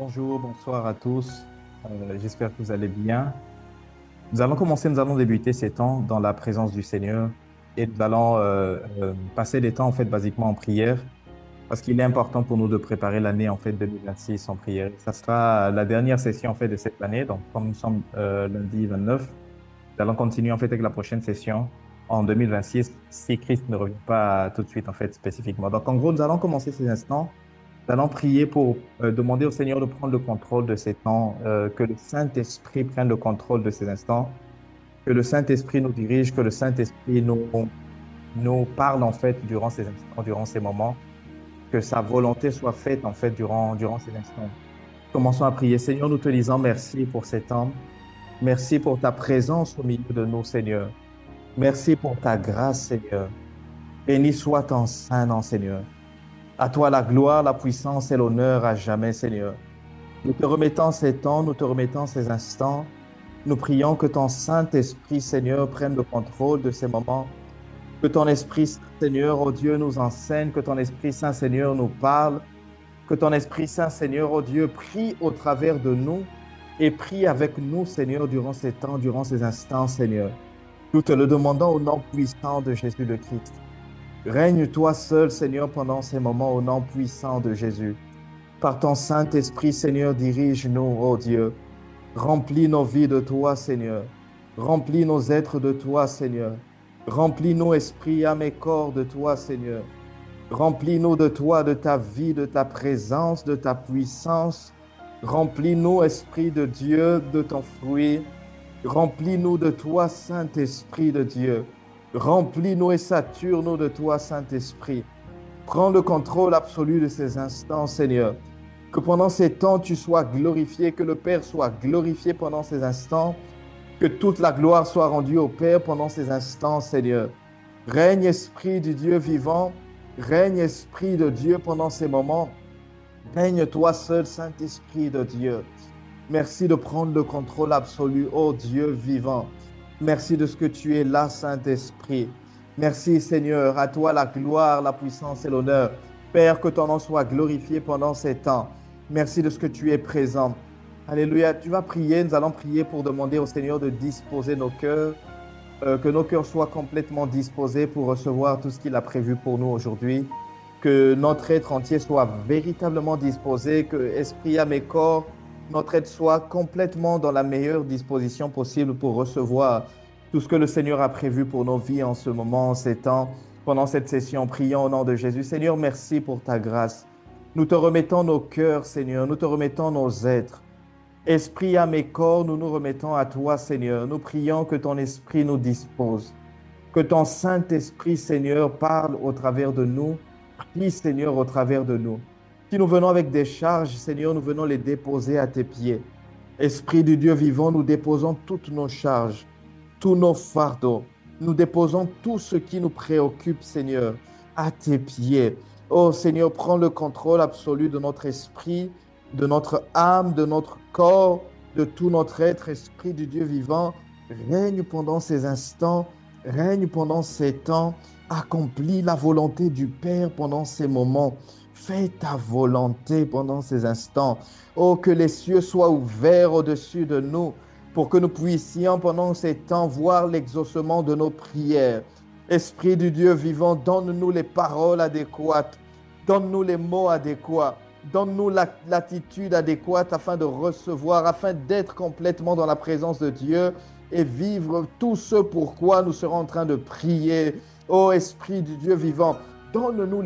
Bonjour, bonsoir à tous. J'espère que vous allez bien. Nous allons débuter ces temps dans la présence du Seigneur et nous allons passer des temps en fait basiquement en prière parce qu'il est important pour nous de préparer l'année en fait 2026 en prière. Ça sera la dernière session en fait de cette année. Donc comme nous sommes lundi 29, nous allons continuer en fait avec la prochaine session en 2026 si Christ ne revient pas tout de suite en fait spécifiquement. Donc en gros, nous allons commencer ces instants. Nous allons prier pour demander au Seigneur de prendre le contrôle de ces temps, que le Saint-Esprit prenne le contrôle de ces instants, que le Saint-Esprit nous dirige, que le Saint-Esprit nous parle en fait durant ces instants, durant ces moments, que sa volonté soit faite en fait durant ces instants. Commençons à prier. Seigneur, nous te disons merci pour ces temps. Merci pour ta présence au milieu de nous, Seigneur. Merci pour ta grâce, Seigneur. Béni soit ton Saint-Nom, Seigneur. À toi la gloire, la puissance et l'honneur à jamais, Seigneur. Nous te remettons ces temps, nous te remettons ces instants. Nous prions que ton Saint-Esprit, Seigneur, prenne le contrôle de ces moments. Que ton Esprit Saint, Seigneur, oh Dieu, nous enseigne. Que ton Esprit Saint, Seigneur, nous parle. Que ton Esprit Saint, Seigneur, oh Dieu, prie au travers de nous et prie avec nous, Seigneur, durant ces temps, durant ces instants, Seigneur. Nous te le demandons au nom puissant de Jésus le Christ. Règne toi seul, Seigneur, pendant ces moments au nom puissant de Jésus. Par ton Saint-Esprit, Seigneur, dirige-nous, oh Dieu. Remplis nos vies de toi, Seigneur. Remplis nos êtres de toi, Seigneur. Remplis-nous, esprit, âme et corps de toi, Seigneur. Remplis-nous de toi, de ta vie, de ta présence, de ta puissance. Remplis-nous, Esprit de Dieu, de ton fruit. Remplis-nous de toi, Saint-Esprit de Dieu. Remplis-nous et sature-nous de toi, Saint-Esprit. Prends le contrôle absolu de ces instants, Seigneur. Que pendant ces temps, tu sois glorifié, que le Père soit glorifié pendant ces instants, que toute la gloire soit rendue au Père pendant ces instants, Seigneur. Règne, Esprit du Dieu vivant, règne, Esprit de Dieu pendant ces moments. Règne toi seul, Saint-Esprit de Dieu. Merci de prendre le contrôle absolu, ô Dieu vivant. Merci de ce que tu es là, Saint-Esprit. Merci, Seigneur. À toi la gloire, la puissance et l'honneur. Père, que ton nom soit glorifié pendant ces temps. Merci de ce que tu es présent. Alléluia. Tu vas prier. Nous allons prier pour demander au Seigneur de disposer nos cœurs, que nos cœurs soient complètement disposés pour recevoir tout ce qu'il a prévu pour nous aujourd'hui. Que notre être entier soit véritablement disposé, que esprit, âme et corps, notre être soit complètement dans la meilleure disposition possible pour recevoir tout ce que le Seigneur a prévu pour nos vies en ce moment, en ces temps, pendant cette session. Prions au nom de Jésus. Seigneur, merci pour ta grâce. Nous te remettons nos cœurs, Seigneur. Nous te remettons nos êtres. Esprit, âme et corps, nous nous remettons à toi, Seigneur. Nous prions que ton esprit nous dispose. Que ton Saint-Esprit, Seigneur, parle au travers de nous. Prie, Seigneur, au travers de nous. Si nous venons avec des charges, Seigneur, nous venons les déposer à tes pieds. Esprit du Dieu vivant, nous déposons toutes nos charges, tous nos fardeaux. Nous déposons tout ce qui nous préoccupe, Seigneur, à tes pieds. Oh Seigneur, prends le contrôle absolu de notre esprit, de notre âme, de notre corps, de tout notre être, Esprit du Dieu vivant. Règne pendant ces instants, règne pendant ces temps. Accomplis la volonté du Père pendant ces moments. Fais ta volonté pendant ces instants. Oh, que les cieux soient ouverts au-dessus de nous pour que nous puissions pendant ces temps voir l'exaucement de nos prières. Esprit du Dieu vivant, donne-nous les paroles adéquates, donne-nous les mots adéquats, donne-nous l'attitude adéquate afin de recevoir, afin d'être complètement dans la présence de Dieu et vivre tout ce pourquoi nous serons en train de prier. Ô Esprit du Dieu vivant, donne-nous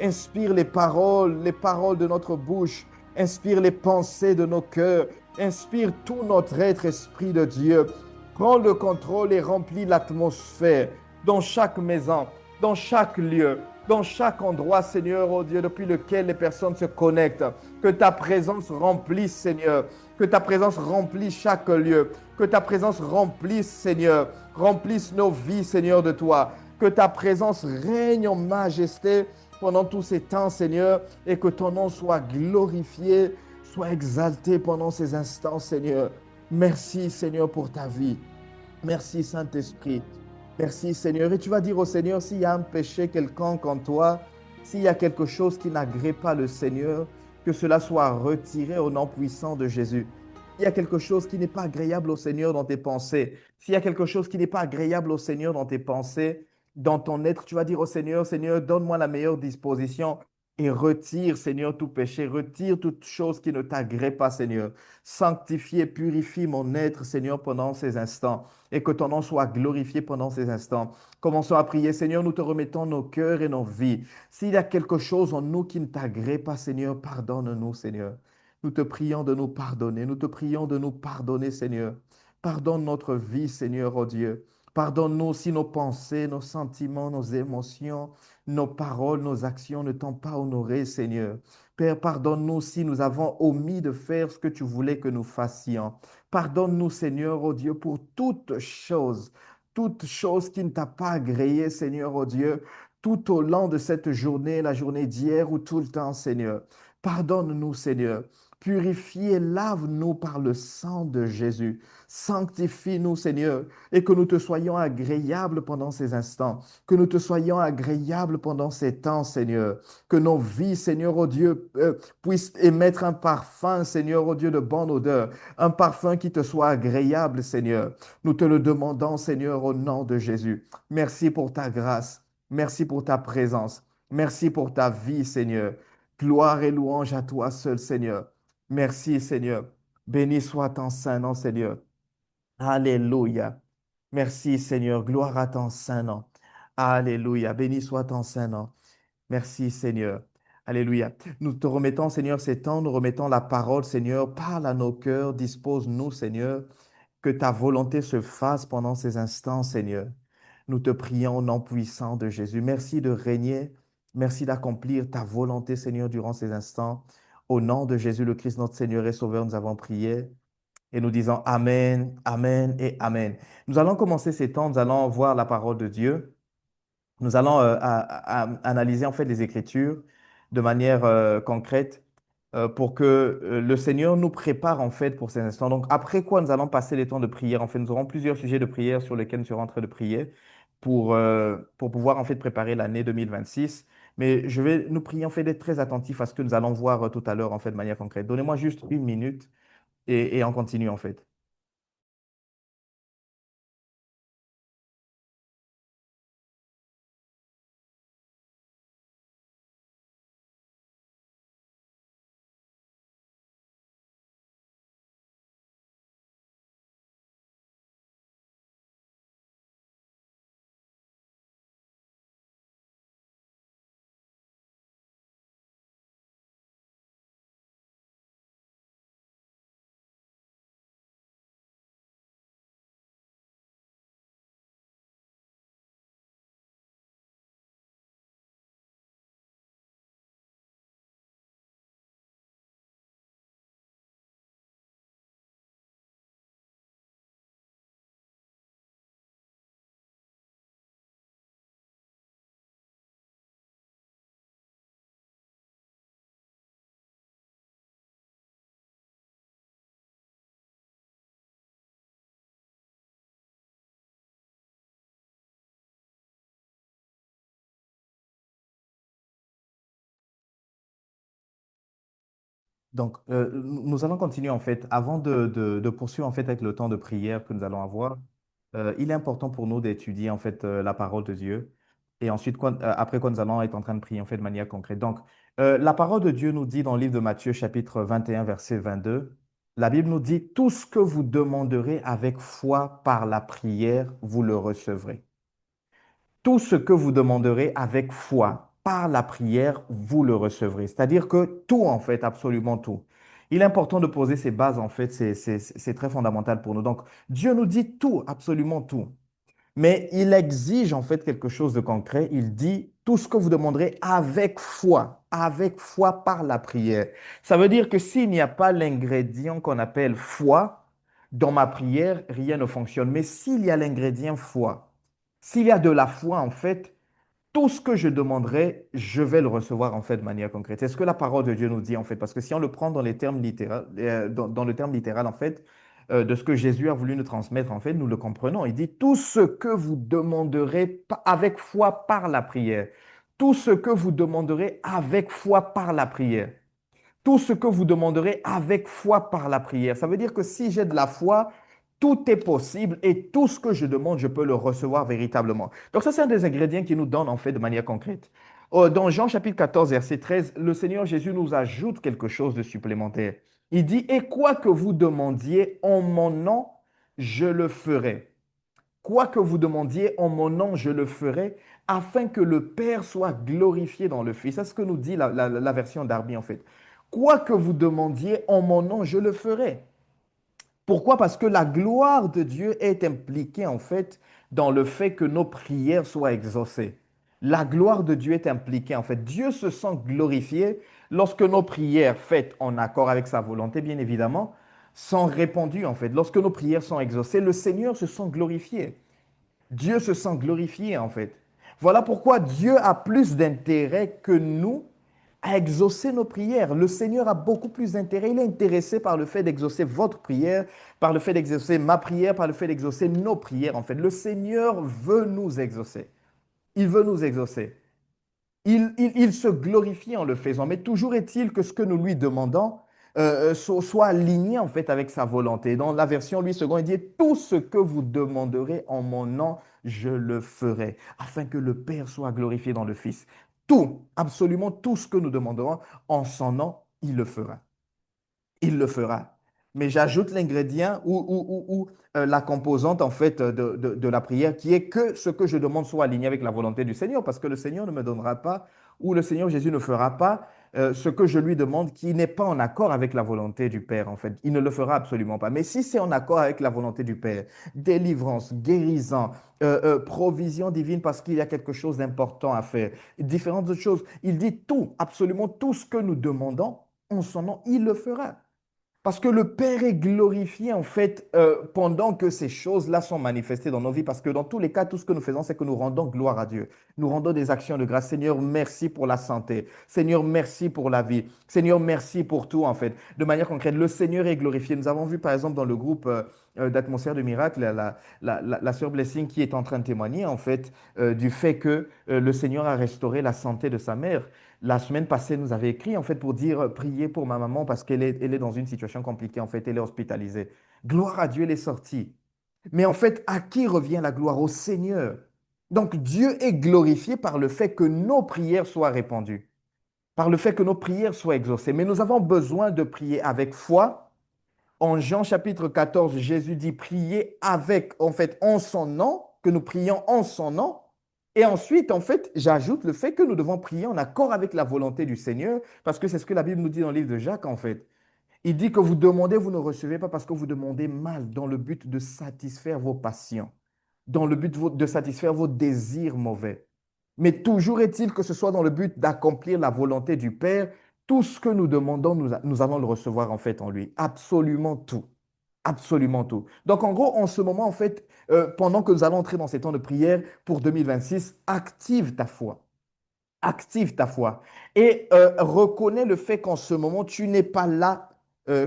inspire les paroles de notre bouche, inspire les pensées de nos cœurs, inspire tout notre être, Esprit de Dieu. Prends le contrôle et remplis l'atmosphère dans chaque maison, dans chaque lieu, dans chaque endroit, Seigneur, oh Dieu, depuis lequel les personnes se connectent. Que ta présence remplisse, Seigneur. Que ta présence remplisse chaque lieu. Que ta présence remplisse, Seigneur. Remplisse nos vies, Seigneur, de toi. Que ta présence règne en majesté pendant tous ces temps, Seigneur, et que ton nom soit glorifié, soit exalté pendant ces instants, Seigneur. Merci, Seigneur, pour ta vie. Merci, Saint-Esprit. Merci, Seigneur. Et tu vas dire au Seigneur, s'il y a un péché quelconque en toi, s'il y a quelque chose qui n'agrée pas le Seigneur, que cela soit retiré au nom puissant de Jésus. S'il y a quelque chose qui n'est pas agréable au Seigneur dans tes pensées, s'il y a quelque chose qui n'est pas agréable au Seigneur dans tes pensées, dans ton être, tu vas dire au Seigneur, Seigneur, donne-moi la meilleure disposition et retire, Seigneur, tout péché, retire toute chose qui ne t'agrée pas, Seigneur. Sanctifie et purifie mon être, Seigneur, pendant ces instants et que ton nom soit glorifié pendant ces instants. Commençons à prier, Seigneur, nous te remettons nos cœurs et nos vies. S'il y a quelque chose en nous qui ne t'agrée pas, Seigneur, pardonne-nous, Seigneur. Nous te prions de nous pardonner. Nous te prions de nous pardonner, Seigneur. Pardonne notre vie, Seigneur, oh Dieu. Pardonne-nous si nos pensées, nos sentiments, nos émotions, nos paroles, nos actions ne t'ont pas honoré, Seigneur. Père, pardonne-nous si nous avons omis de faire ce que tu voulais que nous fassions. Pardonne-nous, Seigneur, oh Dieu, pour toute chose qui ne t'a pas agréé, Seigneur, oh Dieu, tout au long de cette journée, la journée d'hier ou tout le temps, Seigneur. Pardonne-nous, Seigneur. Purifie et lave-nous par le sang de Jésus. Sanctifie-nous, Seigneur, et que nous te soyons agréables pendant ces instants, que nous te soyons agréables pendant ces temps, Seigneur. Que nos vies, Seigneur, oh Dieu, puissent émettre un parfum, Seigneur, oh Dieu, de bonne odeur, un parfum qui te soit agréable, Seigneur. Nous te le demandons, Seigneur, au nom de Jésus. Merci pour ta grâce. Merci pour ta présence. Merci pour ta vie, Seigneur. Gloire et louange à toi seul, Seigneur. Merci, Seigneur. Béni soit ton saint nom, Seigneur. Alléluia. Merci, Seigneur. Gloire à ton saint nom. Alléluia. Béni soit ton saint nom. Merci, Seigneur. Alléluia. Nous te remettons, Seigneur, ces temps. Nous remettons la parole, Seigneur. Parle à nos cœurs. Dispose-nous, Seigneur. Que ta volonté se fasse pendant ces instants, Seigneur. Nous te prions au nom puissant de Jésus. Merci de régner. Merci d'accomplir ta volonté, Seigneur, durant ces instants. Au nom de Jésus le Christ, notre Seigneur et Sauveur, nous avons prié et nous disons Amen, Amen et Amen. Nous allons commencer ces temps, nous allons voir la parole de Dieu. Nous allons analyser en fait les Écritures de manière concrète pour que le Seigneur nous prépare en fait pour ces instants. Donc après quoi nous allons passer les temps de prière. En fait, nous aurons plusieurs sujets de prière sur lesquels nous serons en train de prier pour pouvoir en fait préparer l'année 2026. Mais je vais nous prier en fait d'être très attentifs à ce que nous allons voir tout à l'heure en fait de manière concrète. Donnez-moi juste une minute et on continue en fait. Donc, nous allons continuer en fait. Avant de poursuivre en fait avec le temps de prière que nous allons avoir, il est important pour nous d'étudier en fait la parole de Dieu. Et ensuite, après quoi, nous allons être en train de prier en fait de manière concrète. Donc, la parole de Dieu nous dit dans le livre de Matthieu, chapitre 21, verset 22, la Bible nous dit, tout ce que vous demanderez avec foi par la prière, vous le recevrez. Tout ce que vous demanderez avec foi par la prière, vous le recevrez. C'est-à-dire que tout, en fait, absolument tout. Il est important de poser ces bases, en fait, c'est très fondamental pour nous. Donc, Dieu nous dit tout, absolument tout. Mais il exige, en fait, quelque chose de concret. Il dit tout ce que vous demanderez avec foi par la prière. Ça veut dire que s'il n'y a pas l'ingrédient qu'on appelle foi, dans ma prière, rien ne fonctionne. Mais s'il y a l'ingrédient foi, s'il y a de la foi, en fait, tout ce que je demanderai, je vais le recevoir en fait de manière concrète. C'est ce que la parole de Dieu nous dit en fait, parce que si on le prend dans les termes littéral, dans le terme littéral en fait, de ce que Jésus a voulu nous transmettre en fait, nous le comprenons. Il dit tout ce que vous demanderez avec foi par la prière, tout ce que vous demanderez avec foi par la prière. tout ce que vous demanderez avec foi par la prière. Ça veut dire que si j'ai de la foi, tout est possible et tout ce que je demande, je peux le recevoir véritablement. Donc ça, c'est un des ingrédients qui nous donne en fait de manière concrète. Dans Jean chapitre 14, verset 13, le Seigneur Jésus nous ajoute quelque chose de supplémentaire. Il dit, et quoi que vous demandiez en mon nom, je le ferai. Quoi que vous demandiez en mon nom, je le ferai, afin que le Père soit glorifié dans le Fils. C'est ce que nous dit la version Darby, en fait. Quoi que vous demandiez en mon nom, je le ferai. Pourquoi? Parce que la gloire de Dieu est impliquée, en fait, dans le fait que nos prières soient exaucées. La gloire de Dieu est impliquée, en fait. Dieu se sent glorifié lorsque nos prières faites en accord avec sa volonté, bien évidemment, sont répondues, en fait. Lorsque nos prières sont exaucées, le Seigneur se sent glorifié. Dieu se sent glorifié en fait. Voilà pourquoi Dieu a plus d'intérêt que nous à exaucer nos prières. Le Seigneur a beaucoup plus d'intérêt. Il est intéressé par le fait d'exaucer votre prière, par le fait d'exaucer ma prière, par le fait d'exaucer nos prières en fait. Le Seigneur veut nous exaucer. Il veut nous exaucer. Il se glorifie en le faisant, mais toujours est-il que ce que nous lui demandons soit aligné en fait avec sa volonté. Dans la version Louis II, il dit, tout ce que vous demanderez en mon nom, je le ferai, afin que le Père soit glorifié dans le Fils. Tout, absolument tout ce que nous demanderons en son nom, il le fera. Il le fera. Mais j'ajoute l'ingrédient ou la composante en fait de la prière qui est que ce que je demande soit aligné avec la volonté du Seigneur parce que le Seigneur ne me donnera pas ou le Seigneur Jésus ne fera pas ce que je lui demande qui n'est pas en accord avec la volonté du Père en fait. Il ne le fera absolument pas. Mais si c'est en accord avec la volonté du Père, délivrance, guérison, provision divine parce qu'il y a quelque chose d'important à faire, différentes autres choses, il dit tout, absolument tout ce que nous demandons en son nom, il le fera. Parce que le Père est glorifié en fait pendant que ces choses-là sont manifestées dans nos vies. Parce que dans tous les cas, tout ce que nous faisons, c'est que nous rendons gloire à Dieu. Nous rendons des actions de grâce. Seigneur, merci pour la santé. Seigneur, merci pour la vie. Seigneur, merci pour tout en fait. De manière concrète, le Seigneur est glorifié. Nous avons vu par exemple dans le groupe d'Atmosphère de Miracle, la sœur Blessing qui est en train de témoigner en fait du fait que le Seigneur a restauré la santé de sa mère. La semaine passée, nous avait écrit en fait pour dire priez pour ma maman parce elle est dans une situation compliquée. En fait, elle est hospitalisée. Gloire à Dieu, elle est sortie. Mais en fait, à qui revient la gloire? Au Seigneur. Donc Dieu est glorifié par le fait que nos prières soient répondues, par le fait que nos prières soient exaucées. Mais nous avons besoin de prier avec foi. En Jean chapitre 14, Jésus dit prier avec, en fait, en son nom, que nous prions en son nom. Et ensuite, en fait, j'ajoute le fait que nous devons prier en accord avec la volonté du Seigneur, parce que c'est ce que la Bible nous dit dans le livre de Jacques, en fait. Il dit que vous demandez, vous ne recevez pas parce que vous demandez mal, dans le but de satisfaire vos passions, dans le but de satisfaire vos désirs mauvais. Mais toujours est-il que ce soit dans le but d'accomplir la volonté du Père, tout ce que nous demandons, nous allons le recevoir en fait en lui. Absolument tout. Absolument tout. Donc, en gros, en ce moment, en fait, pendant que nous allons entrer dans ces temps de prière pour 2026, active ta foi. Active ta foi. Et reconnais le fait qu'en ce moment, tu n'es pas là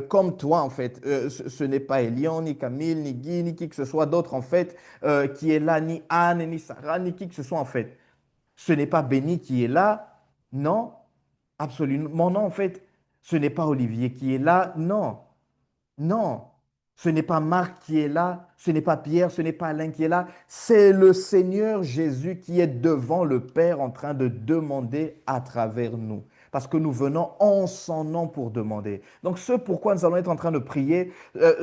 comme toi, en fait. Ce n'est pas Elion, ni Camille, ni Guy, ni qui que ce soit d'autre, en fait, qui est là, ni Anne, ni Sarah, ni qui que ce soit, en fait. Ce n'est pas Béni qui est là. Non, absolument non, en fait. Ce n'est pas Olivier qui est là. Non. Non, ce n'est pas Marc qui est là, ce n'est pas Pierre, ce n'est pas Alain qui est là, c'est le Seigneur Jésus qui est devant le Père en train de demander à travers nous. Parce que nous venons en son nom pour demander. Donc ce pourquoi nous allons être en train de prier,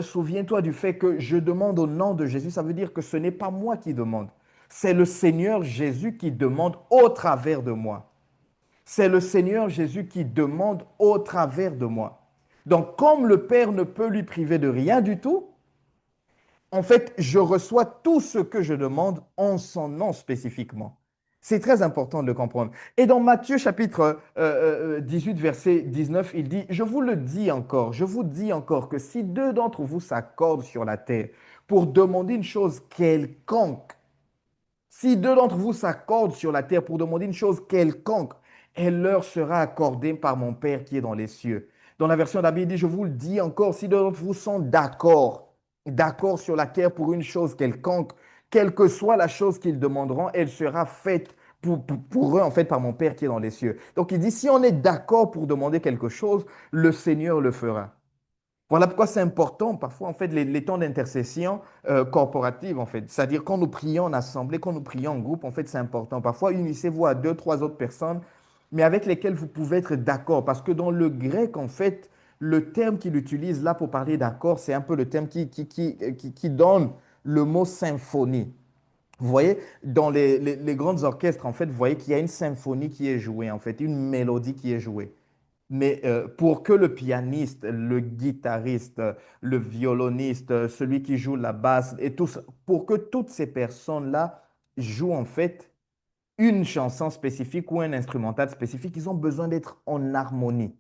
souviens-toi du fait que je demande au nom de Jésus, ça veut dire que ce n'est pas moi qui demande, c'est le Seigneur Jésus qui demande au travers de moi. C'est le Seigneur Jésus qui demande au travers de moi. Donc, comme le Père ne peut lui priver de rien du tout, en fait, je reçois tout ce que je demande en son nom spécifiquement. C'est très important de le comprendre. Et dans Matthieu chapitre 18, verset 19, il dit, je vous le dis encore, je vous dis encore que si deux d'entre vous s'accordent sur la terre pour demander une chose quelconque, si deux d'entre vous s'accordent sur la terre pour demander une chose quelconque, elle leur sera accordée par mon Père qui est dans les cieux. Dans la version d'Abbé, il dit, je vous le dis encore, si deux d'entre vous sont d'accord sur la terre pour une chose quelconque, quelle que soit la chose qu'ils demanderont, elle sera faite pour eux, en fait, par mon Père qui est dans les cieux. Donc, il dit, si on est d'accord pour demander quelque chose, le Seigneur le fera. Voilà pourquoi c'est important, parfois, en fait, les temps d'intercession corporative, en fait. C'est-à-dire, quand nous prions en assemblée, quand nous prions en groupe, en fait, c'est important. Parfois, unissez-vous à deux, trois autres personnes, mais avec lesquelles vous pouvez être d'accord. Parce que dans le grec, en fait, le terme qu'il utilise là pour parler d'accord, c'est un peu le terme qui donne le mot symphonie. Vous voyez, dans les grands orchestres, en fait, vous voyez qu'il y a une symphonie qui est jouée, en fait, une mélodie qui est jouée. Mais pour que le pianiste, le guitariste, le violoniste, celui qui joue la basse et tout ça, pour que toutes ces personnes-là jouent en fait une chanson spécifique ou un instrumental spécifique, ils ont besoin d'être en harmonie.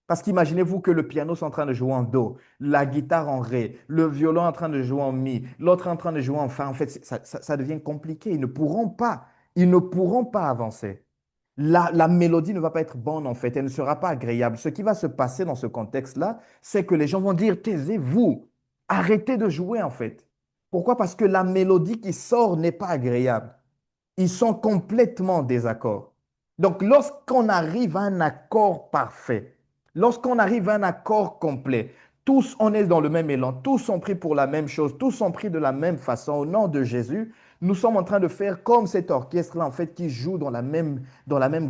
Parce qu'imaginez-vous que le piano est en train de jouer en do, la guitare en ré, le violon en train de jouer en mi, l'autre en train de jouer en fa. En fait, ça devient compliqué. Ils ne pourront pas avancer. La mélodie ne va pas être bonne en fait, elle ne sera pas agréable. Ce qui va se passer dans ce contexte-là, c'est que les gens vont dire, taisez-vous, arrêtez de jouer en fait. Pourquoi? Parce que la mélodie qui sort n'est pas agréable. Ils sont complètement en désaccord. Donc, lorsqu'on arrive à un accord parfait, lorsqu'on arrive à un accord complet, tous on est dans le même élan, tous sont pris pour la même chose, tous sont pris de la même façon. Au nom de Jésus, nous sommes en train de faire comme cet orchestre-là, en fait, qui joue dans la même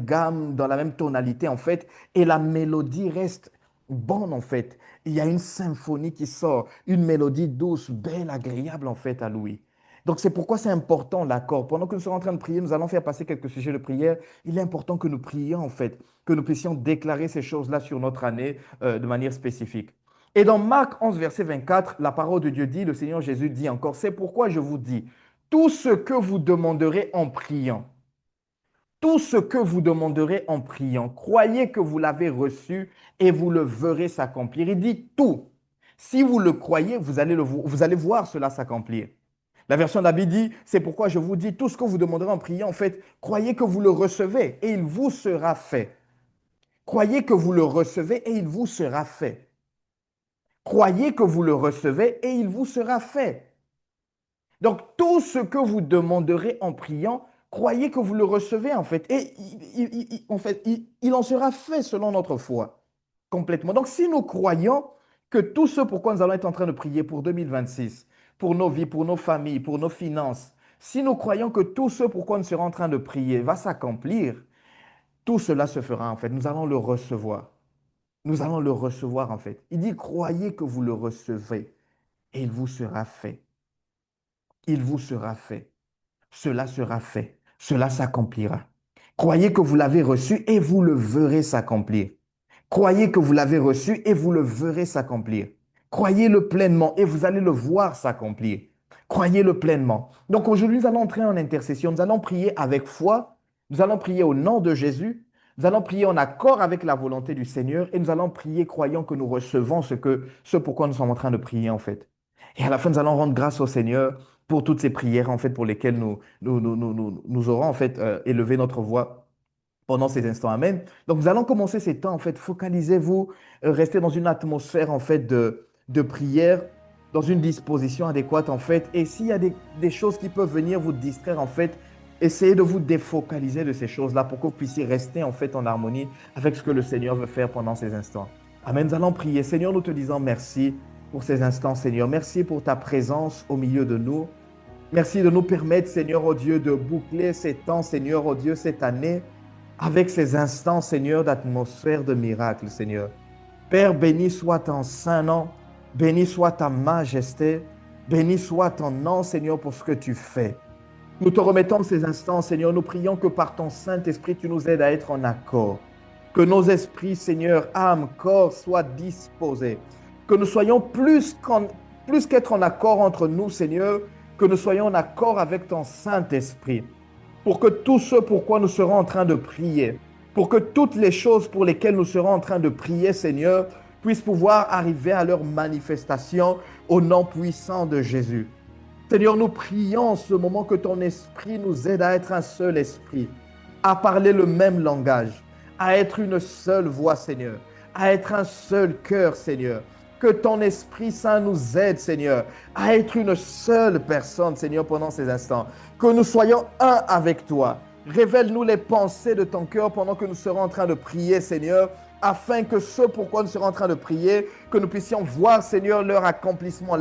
gamme, dans la même tonalité, en fait, et la mélodie reste bonne, en fait. Il y a une symphonie qui sort, une mélodie douce, belle, agréable, en fait, à Louis. Donc, c'est pourquoi c'est important l'accord. Pendant que nous sommes en train de prier, nous allons faire passer quelques sujets de prière. Il est important que nous prions, en fait, que nous puissions déclarer ces choses-là sur notre année de manière spécifique. Et dans Marc 11, verset 24, la parole de Dieu dit, le Seigneur Jésus dit encore, c'est pourquoi je vous dis, tout ce que vous demanderez en priant, tout ce que vous demanderez en priant, croyez que vous l'avez reçu et vous le verrez s'accomplir. Il dit tout. Si vous le croyez, vous allez voir cela s'accomplir. La version d'Abi dit, c'est pourquoi je vous dis, tout ce que vous demanderez en priant, en fait, croyez que vous le recevez et il vous sera fait. Croyez que vous le recevez et il vous sera fait. Croyez que vous le recevez et il vous sera fait. Donc, tout ce que vous demanderez en priant, croyez que vous le recevez, en fait. Et en fait, il en sera fait selon notre foi, complètement. Donc, si nous croyons que tout ce pourquoi nous allons être en train de prier pour 2026, pour nos vies, pour nos familles, pour nos finances, si nous croyons que tout ce pourquoi nous serons en train de prier va s'accomplir, tout cela se fera, en fait. Nous allons le recevoir. Nous allons le recevoir, en fait. Il dit, croyez que vous le recevez et il vous sera fait. Il vous sera fait. Cela sera fait, cela s'accomplira. Croyez que vous l'avez reçu et vous le verrez s'accomplir. Croyez que vous l'avez reçu et vous le verrez s'accomplir. Croyez-le pleinement et vous allez le voir s'accomplir. Croyez-le pleinement. Donc aujourd'hui, nous allons entrer en intercession. Nous allons prier avec foi. Nous allons prier au nom de Jésus. Nous allons prier en accord avec la volonté du Seigneur et nous allons prier croyant que nous recevons ce pourquoi nous sommes en train de prier en fait. Et à la fin, nous allons rendre grâce au Seigneur pour toutes ces prières en fait pour lesquelles nous aurons en fait élevé notre voix pendant ces instants. Amen. Donc nous allons commencer ces temps en fait. Focalisez-vous, restez dans une atmosphère en fait de prière, dans une disposition adéquate en fait. Et s'il y a des choses qui peuvent venir vous distraire en fait, essayez de vous défocaliser de ces choses-là pour que vous puissiez rester en fait en harmonie avec ce que le Seigneur veut faire pendant ces instants. Amen. Nous allons prier. Seigneur, nous te disons merci pour ces instants, Seigneur. Merci pour ta présence au milieu de nous. Merci de nous permettre, Seigneur, oh Dieu, de boucler ces temps, Seigneur, oh Dieu, cette année, avec ces instants, Seigneur, d'atmosphère de miracle, Seigneur. Père, béni soit ton saint nom, béni soit ta majesté, béni soit ton nom, Seigneur, pour ce que tu fais. Nous te remettons ces instants, Seigneur. Nous prions que par ton Saint-Esprit, tu nous aides à être en accord. Que nos esprits, Seigneur, âme, corps, soient disposés. Que nous soyons plus qu'être en accord entre nous, Seigneur, que nous soyons en accord avec ton Saint-Esprit. Pour que tout ce pourquoi nous serons en train de prier, pour que toutes les choses pour lesquelles nous serons en train de prier, Seigneur, puissent pouvoir arriver à leur manifestation au nom puissant de Jésus. Seigneur, nous prions en ce moment que ton esprit nous aide à être un seul esprit, à parler le même langage, à être une seule voix, Seigneur, à être un seul cœur, Seigneur. Que ton Esprit Saint nous aide, Seigneur, à être une seule personne, Seigneur, pendant ces instants. Que nous soyons un avec toi. Révèle-nous les pensées de ton cœur pendant que nous serons en train de prier, Seigneur, afin que ce pourquoi nous serons en train de prier, que nous puissions voir, Seigneur, leur accomplissement,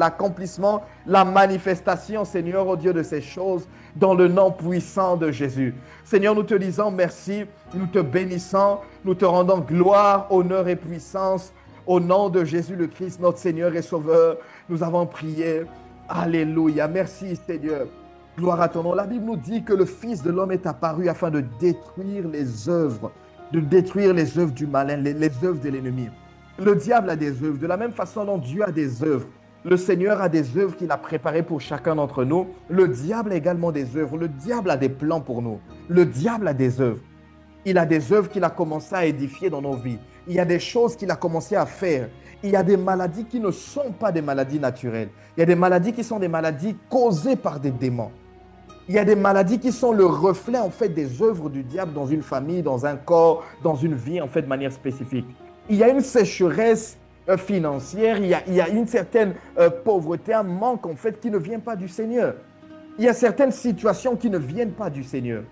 la manifestation, Seigneur, au Dieu de ces choses, dans le nom puissant de Jésus. Seigneur, nous te disons merci, nous te bénissons, nous te rendons gloire, honneur et puissance. Au nom de Jésus le Christ, notre Seigneur et Sauveur, nous avons prié. Alléluia. Merci, Seigneur. Gloire à ton nom. La Bible nous dit que le Fils de l'homme est apparu afin de détruire les œuvres, du malin, les œuvres de l'ennemi. Le diable a des œuvres. De la même façon dont Dieu a des œuvres, le Seigneur a des œuvres qu'il a préparées pour chacun d'entre nous. Le diable a également des œuvres. Le diable a des plans pour nous. Le diable a des œuvres. Il a des œuvres qu'il a commencé à édifier dans nos vies. Il y a des choses qu'il a commencé à faire. Il y a des maladies qui ne sont pas des maladies naturelles. Il y a des maladies qui sont des maladies causées par des démons. Il y a des maladies qui sont le reflet, en fait, des œuvres du diable dans une famille, dans un corps, dans une vie, en fait, de manière spécifique. Il y a une sécheresse financière, il y a une certaine pauvreté, un manque, en fait, qui ne vient pas du Seigneur. Il y a certaines situations qui ne viennent pas du Seigneur.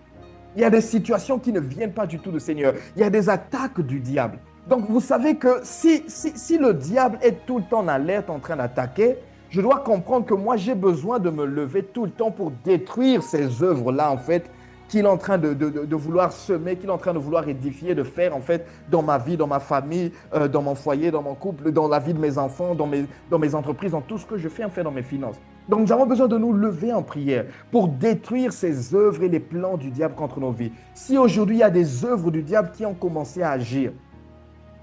Il y a des situations qui ne viennent pas du tout du Seigneur. Il y a des attaques du diable. Donc, vous savez que si le diable est tout le temps en alerte, en train d'attaquer, je dois comprendre que moi, j'ai besoin de me lever tout le temps pour détruire ces œuvres-là, en fait, qu'il est en train de vouloir semer, qu'il est en train de vouloir édifier, de faire, en fait, dans ma vie, dans ma famille, dans mon foyer, dans mon couple, dans la vie de mes enfants, dans mes entreprises, dans tout ce que je fais, en fait, dans mes finances. Donc, nous avons besoin de nous lever en prière pour détruire ces œuvres et les plans du diable contre nos vies. Si aujourd'hui, il y a des œuvres du diable qui ont commencé à agir,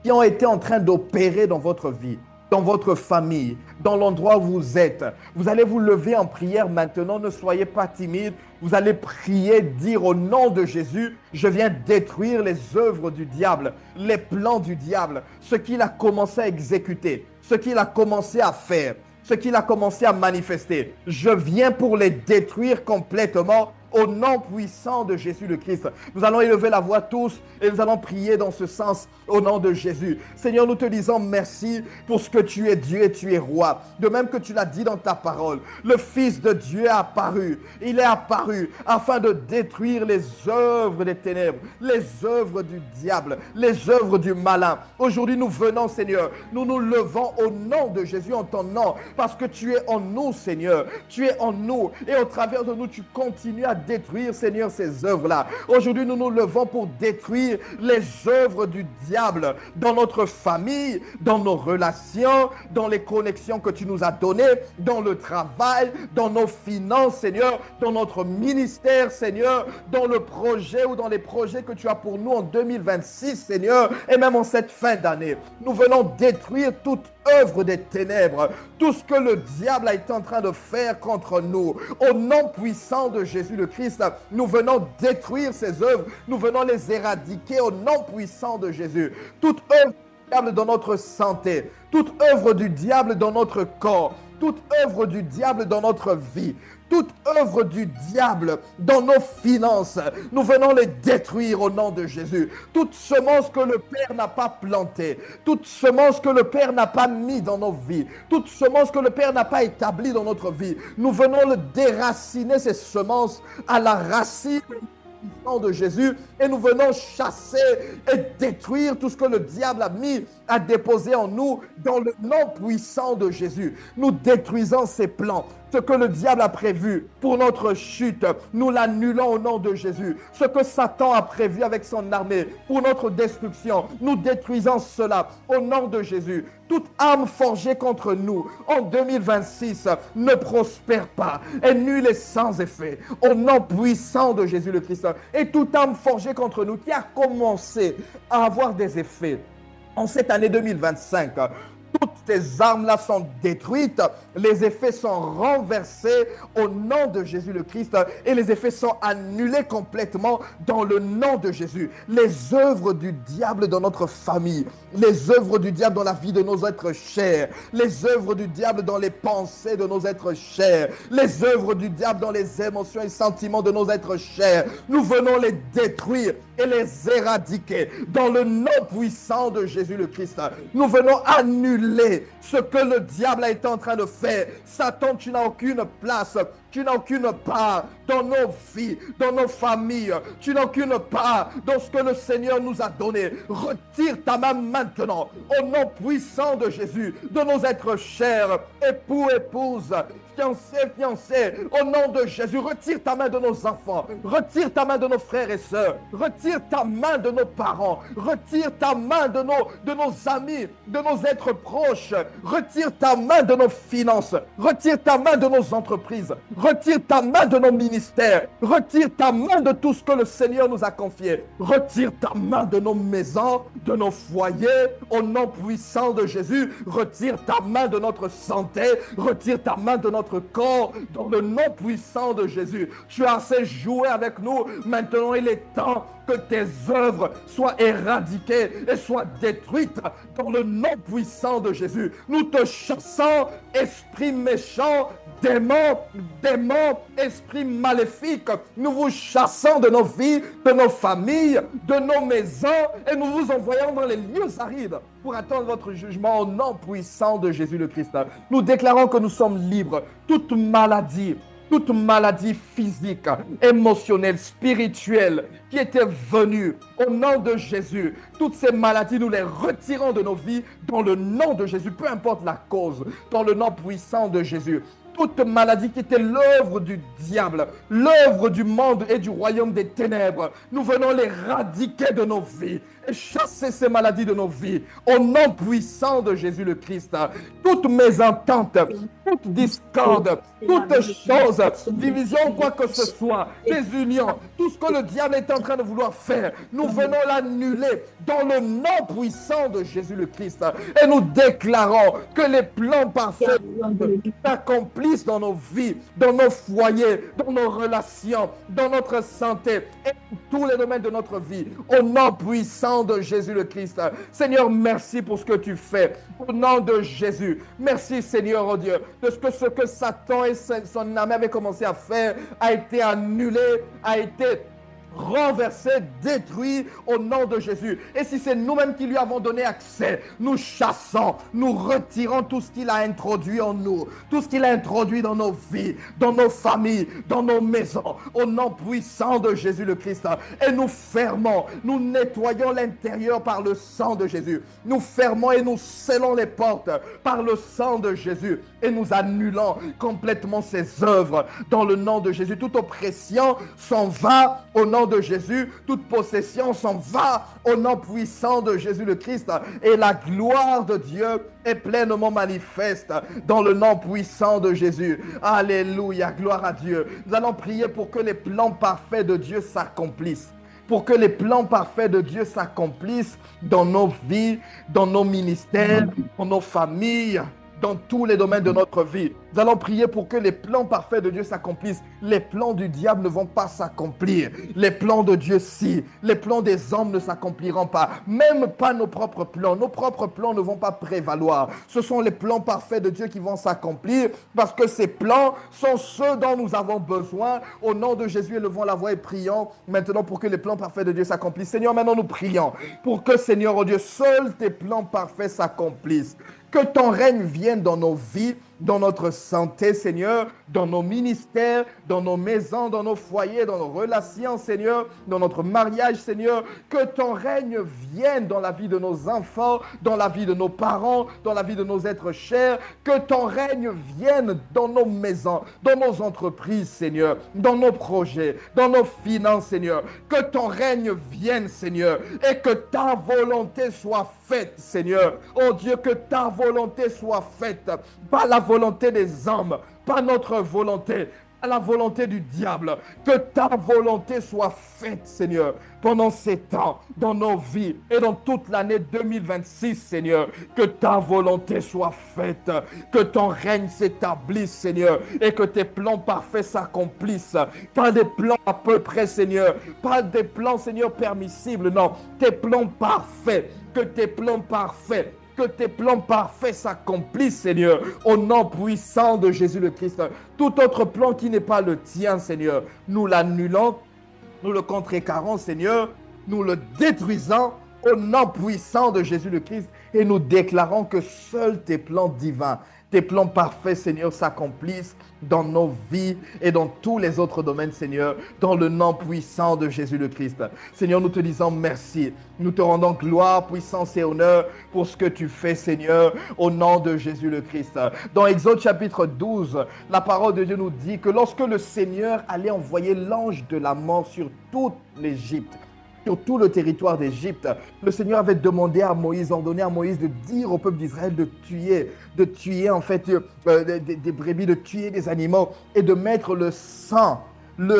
qui ont été en train d'opérer dans votre vie, dans votre famille, dans l'endroit où vous êtes. Vous allez vous lever en prière maintenant, ne soyez pas timide. Vous allez prier, dire au nom de Jésus, je viens détruire les œuvres du diable, les plans du diable, ce qu'il a commencé à exécuter, ce qu'il a commencé à faire, ce qu'il a commencé à manifester. Je viens pour les détruire complètement au nom puissant de Jésus le Christ. Nous allons élever la voix tous et nous allons prier dans ce sens au nom de Jésus. Seigneur, nous te disons merci pour ce que tu es Dieu et tu es roi. De même que tu l'as dit dans ta parole, le Fils de Dieu est apparu. Il est apparu afin de détruire les œuvres des ténèbres, les œuvres du diable, les œuvres du malin. Aujourd'hui, nous venons, Seigneur, nous nous levons au nom de Jésus en ton nom parce que tu es en nous, Seigneur. Tu es en nous et au travers de nous, tu continues à détruire, Seigneur, ces œuvres-là. Aujourd'hui, nous nous levons pour détruire les œuvres du diable dans notre famille, dans nos relations, dans les connexions que tu nous as données, dans le travail, dans nos finances, Seigneur, dans notre ministère, Seigneur, dans le projet ou dans les projets que tu as pour nous en 2026, Seigneur, et même en cette fin d'année. Nous venons détruire toute œuvre des ténèbres, tout ce que le diable a été en train de faire contre nous. Au nom puissant de Jésus le Christ, nous venons détruire ces œuvres, nous venons les éradiquer au nom puissant de Jésus. Toute œuvre du diable dans notre santé, toute œuvre du diable dans notre corps, toute œuvre du diable dans notre vie, toute œuvre du diable dans nos finances, nous venons les détruire au nom de Jésus. Toute semence que le Père n'a pas plantée, toute semence que le Père n'a pas mis dans nos vies, toute semence que le Père n'a pas établie dans notre vie, nous venons le déraciner, ces semences, à la racine de Jésus, et nous venons chasser et détruire tout ce que le diable a mis à déposer en nous dans le nom puissant de Jésus. Nous détruisons ses plans. Ce que le diable a prévu pour notre chute, nous l'annulons au nom de Jésus. Ce que Satan a prévu avec son armée pour notre destruction, nous détruisons cela au nom de Jésus. Toute arme forgée contre nous en 2026 ne prospère pas, est nulle et sans effet au nom puissant de Jésus le Christ. Et toute arme forgée contre nous qui a commencé à avoir des effets en cette année 2025, toutes ces armes-là sont détruites, les effets sont renversés au nom de Jésus le Christ et les effets sont annulés complètement dans le nom de Jésus. Les œuvres du diable dans notre famille, les œuvres du diable dans la vie de nos êtres chers, les œuvres du diable dans les pensées de nos êtres chers, les œuvres du diable dans les émotions et sentiments de nos êtres chers, nous venons les détruire et les éradiquer dans le nom puissant de Jésus le Christ. Nous venons annuler arrêter ce que le diable a été en train de faire. Satan, tu n'as aucune place, tu n'as aucune part dans nos vies, dans nos familles. Tu n'as aucune part dans ce que le Seigneur nous a donné. Retire ta main maintenant, au nom puissant de Jésus, de nos êtres chers, époux, épouses, fiancés, fiancées, au nom de Jésus. Retire ta main de nos enfants, retire ta main de nos frères et sœurs, retire ta main de nos parents, retire ta main de nos amis, de nos êtres proches, retire ta main de nos finances, retire ta main de nos entreprises, retire ta main de nos ministères, retire ta main de tout ce que le Seigneur nous a confié, retire ta main de nos maisons, de nos foyers, au nom puissant de Jésus. Retire ta main de notre santé, retire ta main de notre corps, dans le nom puissant de Jésus. Tu as assez joué avec nous, maintenant il est temps que tes œuvres soient éradiquées et soient détruites dans le nom puissant de Jésus. Nous te chassons, esprit méchant, démons, esprits maléfiques. Nous vous chassons de nos vies, de nos familles, de nos maisons, et nous vous envoyons dans les lieux arides pour attendre votre jugement au nom puissant de Jésus le Christ. Nous déclarons que nous sommes libres. Toute maladie physique, émotionnelle, spirituelle qui était venue au nom de Jésus, toutes ces maladies, nous les retirons de nos vies dans le nom de Jésus, peu importe la cause, dans le nom puissant de Jésus. Toute maladie qui était l'œuvre du diable, l'œuvre du monde et du royaume des ténèbres, nous venons l'éradiquer de nos vies et chasser ces maladies de nos vies au nom puissant de Jésus le Christ. Toute mésentente, toute discorde, toute chose, division, quoi que ce soit, désunion, tout ce que le diable est en train de vouloir faire, nous venons l'annuler dans le nom puissant de Jésus le Christ. Et nous déclarons que les plans parfaits s'accomplissent dans nos vies, dans nos foyers, dans nos relations, dans notre santé et dans tous les domaines de notre vie, au nom puissant de Jésus le Christ. Seigneur, merci pour ce que tu fais. Au nom de Jésus, merci Seigneur, oh Dieu, de ce que Satan et son armée avaient commencé à faire a été annulé, a été renversé, détruit au nom de Jésus. Et si c'est nous-mêmes qui lui avons donné accès, nous chassons, nous retirons tout ce qu'il a introduit en nous, tout ce qu'il a introduit dans nos vies, dans nos familles, dans nos maisons, au nom puissant de Jésus le Christ. Et nous fermons, nous nettoyons l'intérieur par le sang de Jésus. Nous fermons et nous scellons les portes par le sang de Jésus. Et nous annulons complètement ses œuvres dans le nom de Jésus. Toute oppression s'en va au nom de Jésus, toute possession s'en va au nom puissant de Jésus le Christ, et la gloire de Dieu est pleinement manifeste dans le nom puissant de Jésus. Alléluia, gloire à Dieu. Nous allons prier pour que les plans parfaits de Dieu s'accomplissent. Pour que les plans parfaits de Dieu s'accomplissent dans nos vies, dans nos ministères, dans nos familles, dans tous les domaines de notre vie. Nous allons prier pour que les plans parfaits de Dieu s'accomplissent. Les plans du diable ne vont pas s'accomplir. Les plans de Dieu, si. Les plans des hommes ne s'accompliront pas. Même pas nos propres plans. Nos propres plans ne vont pas prévaloir. Ce sont les plans parfaits de Dieu qui vont s'accomplir parce que ces plans sont ceux dont nous avons besoin. Au nom de Jésus, élevons la voix et prions maintenant pour que les plans parfaits de Dieu s'accomplissent. Seigneur, maintenant nous prions pour que, Seigneur, oh Dieu, seuls tes plans parfaits s'accomplissent. Que ton règne vienne dans nos vies, dans notre santé, Seigneur, dans nos ministères, dans nos maisons, dans nos foyers, dans nos relations, Seigneur, dans notre mariage, Seigneur. Que ton règne vienne dans la vie de nos enfants, dans la vie de nos parents, dans la vie de nos êtres chers. Que ton règne vienne dans nos maisons, dans nos entreprises, Seigneur, dans nos projets, dans nos finances, Seigneur. Que ton règne vienne, Seigneur, et que ta volonté soit faite, Seigneur. Oh Dieu, que ta volonté soit faite, pas la volonté des hommes, pas notre volonté, pas la volonté du diable. Que ta volonté soit faite, Seigneur, pendant ces temps, dans nos vies et dans toute l'année 2026, Seigneur. Que ta volonté soit faite, que ton règne s'établisse, Seigneur, et que tes plans parfaits s'accomplissent. Pas des plans à peu près, Seigneur, pas des plans, Seigneur, permissibles, non, tes plans parfaits, que tes plans parfaits, que tes plans parfaits s'accomplissent, Seigneur, au nom puissant de Jésus le Christ. Tout autre plan qui n'est pas le tien, Seigneur, nous l'annulons, nous le contrecarrons, Seigneur, nous le détruisons au nom puissant de Jésus le Christ. et nous déclarons que seuls tes plans divins, tes plans parfaits, Seigneur, s'accomplissent dans nos vies et dans tous les autres domaines, Seigneur, dans le nom puissant de Jésus le Christ. Seigneur, nous te disons merci. Nous te rendons gloire, puissance et honneur pour ce que tu fais, Seigneur, au nom de Jésus le Christ. Dans Exode chapitre 12, la parole de Dieu nous dit que lorsque le Seigneur allait envoyer l'ange de la mort sur toute l'Égypte, sur tout le territoire d'Égypte, le Seigneur avait demandé à Moïse, ordonné à Moïse de dire au peuple d'Israël de tuer en fait des brebis, de tuer des animaux et de mettre le sang de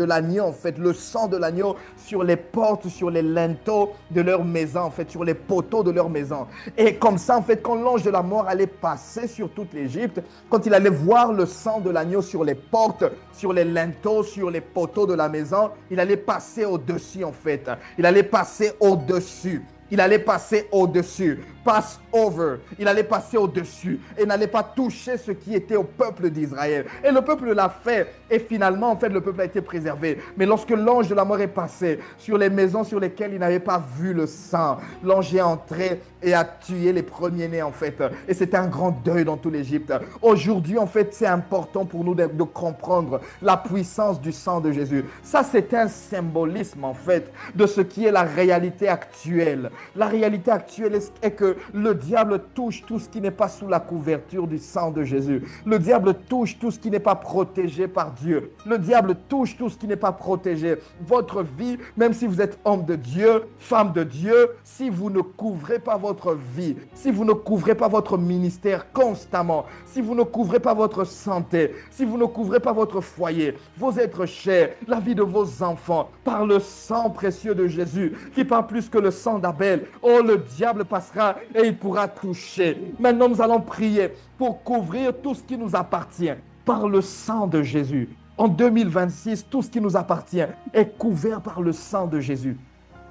l'agneau, en fait, le sang de l'agneau sur les portes, sur les linteaux de leur maison, en fait, sur les poteaux de leur maison. Et comme ça, en fait, quand l'ange de la mort allait passer sur toute l'Égypte, quand il allait voir le sang de l'agneau sur les portes, sur les linteaux, sur les poteaux de la maison, il allait passer au-dessus, en fait. Il allait passer au-dessus. Il allait passer au-dessus. Pass over. Il allait passer au-dessus et n'allait pas toucher ce qui était au peuple d'Israël. Et le peuple l'a fait. Et finalement, en fait, le peuple a été préservé. Mais lorsque l'ange de la mort est passé sur les maisons sur lesquelles il n'avait pas vu le sang, l'ange est entré et a tué les premiers-nés, en fait. Et c'était un grand deuil dans toute l'Égypte. Aujourd'hui, en fait, c'est important pour nous de comprendre la puissance du sang de Jésus. Ça, c'est un symbolisme, en fait, de ce qui est la réalité actuelle. La réalité actuelle est que le diable touche tout ce qui n'est pas sous la couverture du sang de Jésus. Le diable touche tout ce qui n'est pas protégé par Dieu. Le diable touche tout ce qui n'est pas protégé. Votre vie, même si vous êtes homme de Dieu, femme de Dieu, si vous ne couvrez pas votre vie, si vous ne couvrez pas votre ministère constamment, si vous ne couvrez pas votre santé, si vous ne couvrez pas votre foyer, vos êtres chers, la vie de vos enfants, par le sang précieux de Jésus, qui parle plus que le sang d'Abel, oh, le diable passera et il pourra toucher. Maintenant, nous allons prier pour couvrir tout ce qui nous appartient par le sang de Jésus. En 2026, tout ce qui nous appartient est couvert par le sang de Jésus.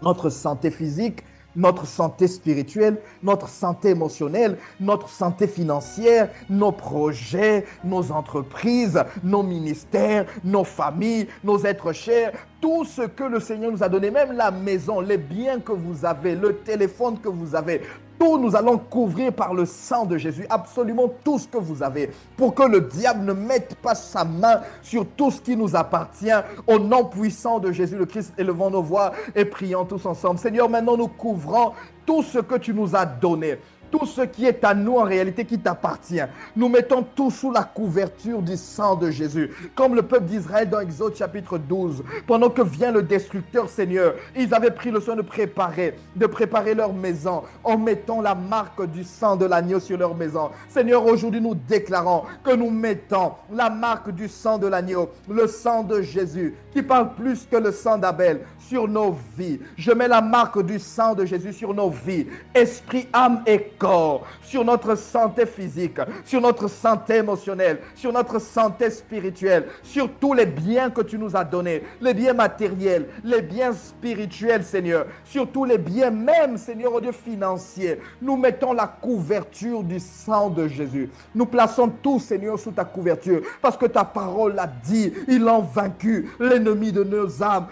Notre santé physique, notre santé spirituelle, notre santé émotionnelle, notre santé financière, nos projets, nos entreprises, nos ministères, nos familles, nos êtres chers, tout ce que le Seigneur nous a donné, même la maison, les biens que vous avez, le téléphone que vous avez, tout nous allons couvrir par le sang de Jésus, absolument tout ce que vous avez, pour que le diable ne mette pas sa main sur tout ce qui nous appartient. Au nom puissant de Jésus le Christ, élevons nos voix et prions tous ensemble. Seigneur, maintenant nous couvrons tout ce que tu nous as donné. Tout ce qui est à nous en réalité qui t'appartient. Nous mettons tout sous la couverture du sang de Jésus. Comme le peuple d'Israël dans Exode chapitre 12. Pendant que vient le destructeur, Seigneur, ils avaient pris le soin de préparer leur maison en mettant la marque du sang de l'agneau sur leur maison. Seigneur, aujourd'hui nous déclarons que nous mettons la marque du sang de l'agneau, le sang de Jésus, qui parle plus que le sang d'Abel, sur nos vies. Je mets la marque du sang de Jésus sur nos vies, esprit, âme et corps, sur notre santé physique, sur notre santé émotionnelle, sur notre santé spirituelle, sur tous les biens que tu nous as donnés, les biens matériels, les biens spirituels, Seigneur, sur tous les biens même, Seigneur, au Dieu financier. Nous mettons la couverture du sang de Jésus. Nous plaçons tout, Seigneur, sous ta couverture, parce que ta parole a dit, ils ont vaincu l'ennemi de nos âmes,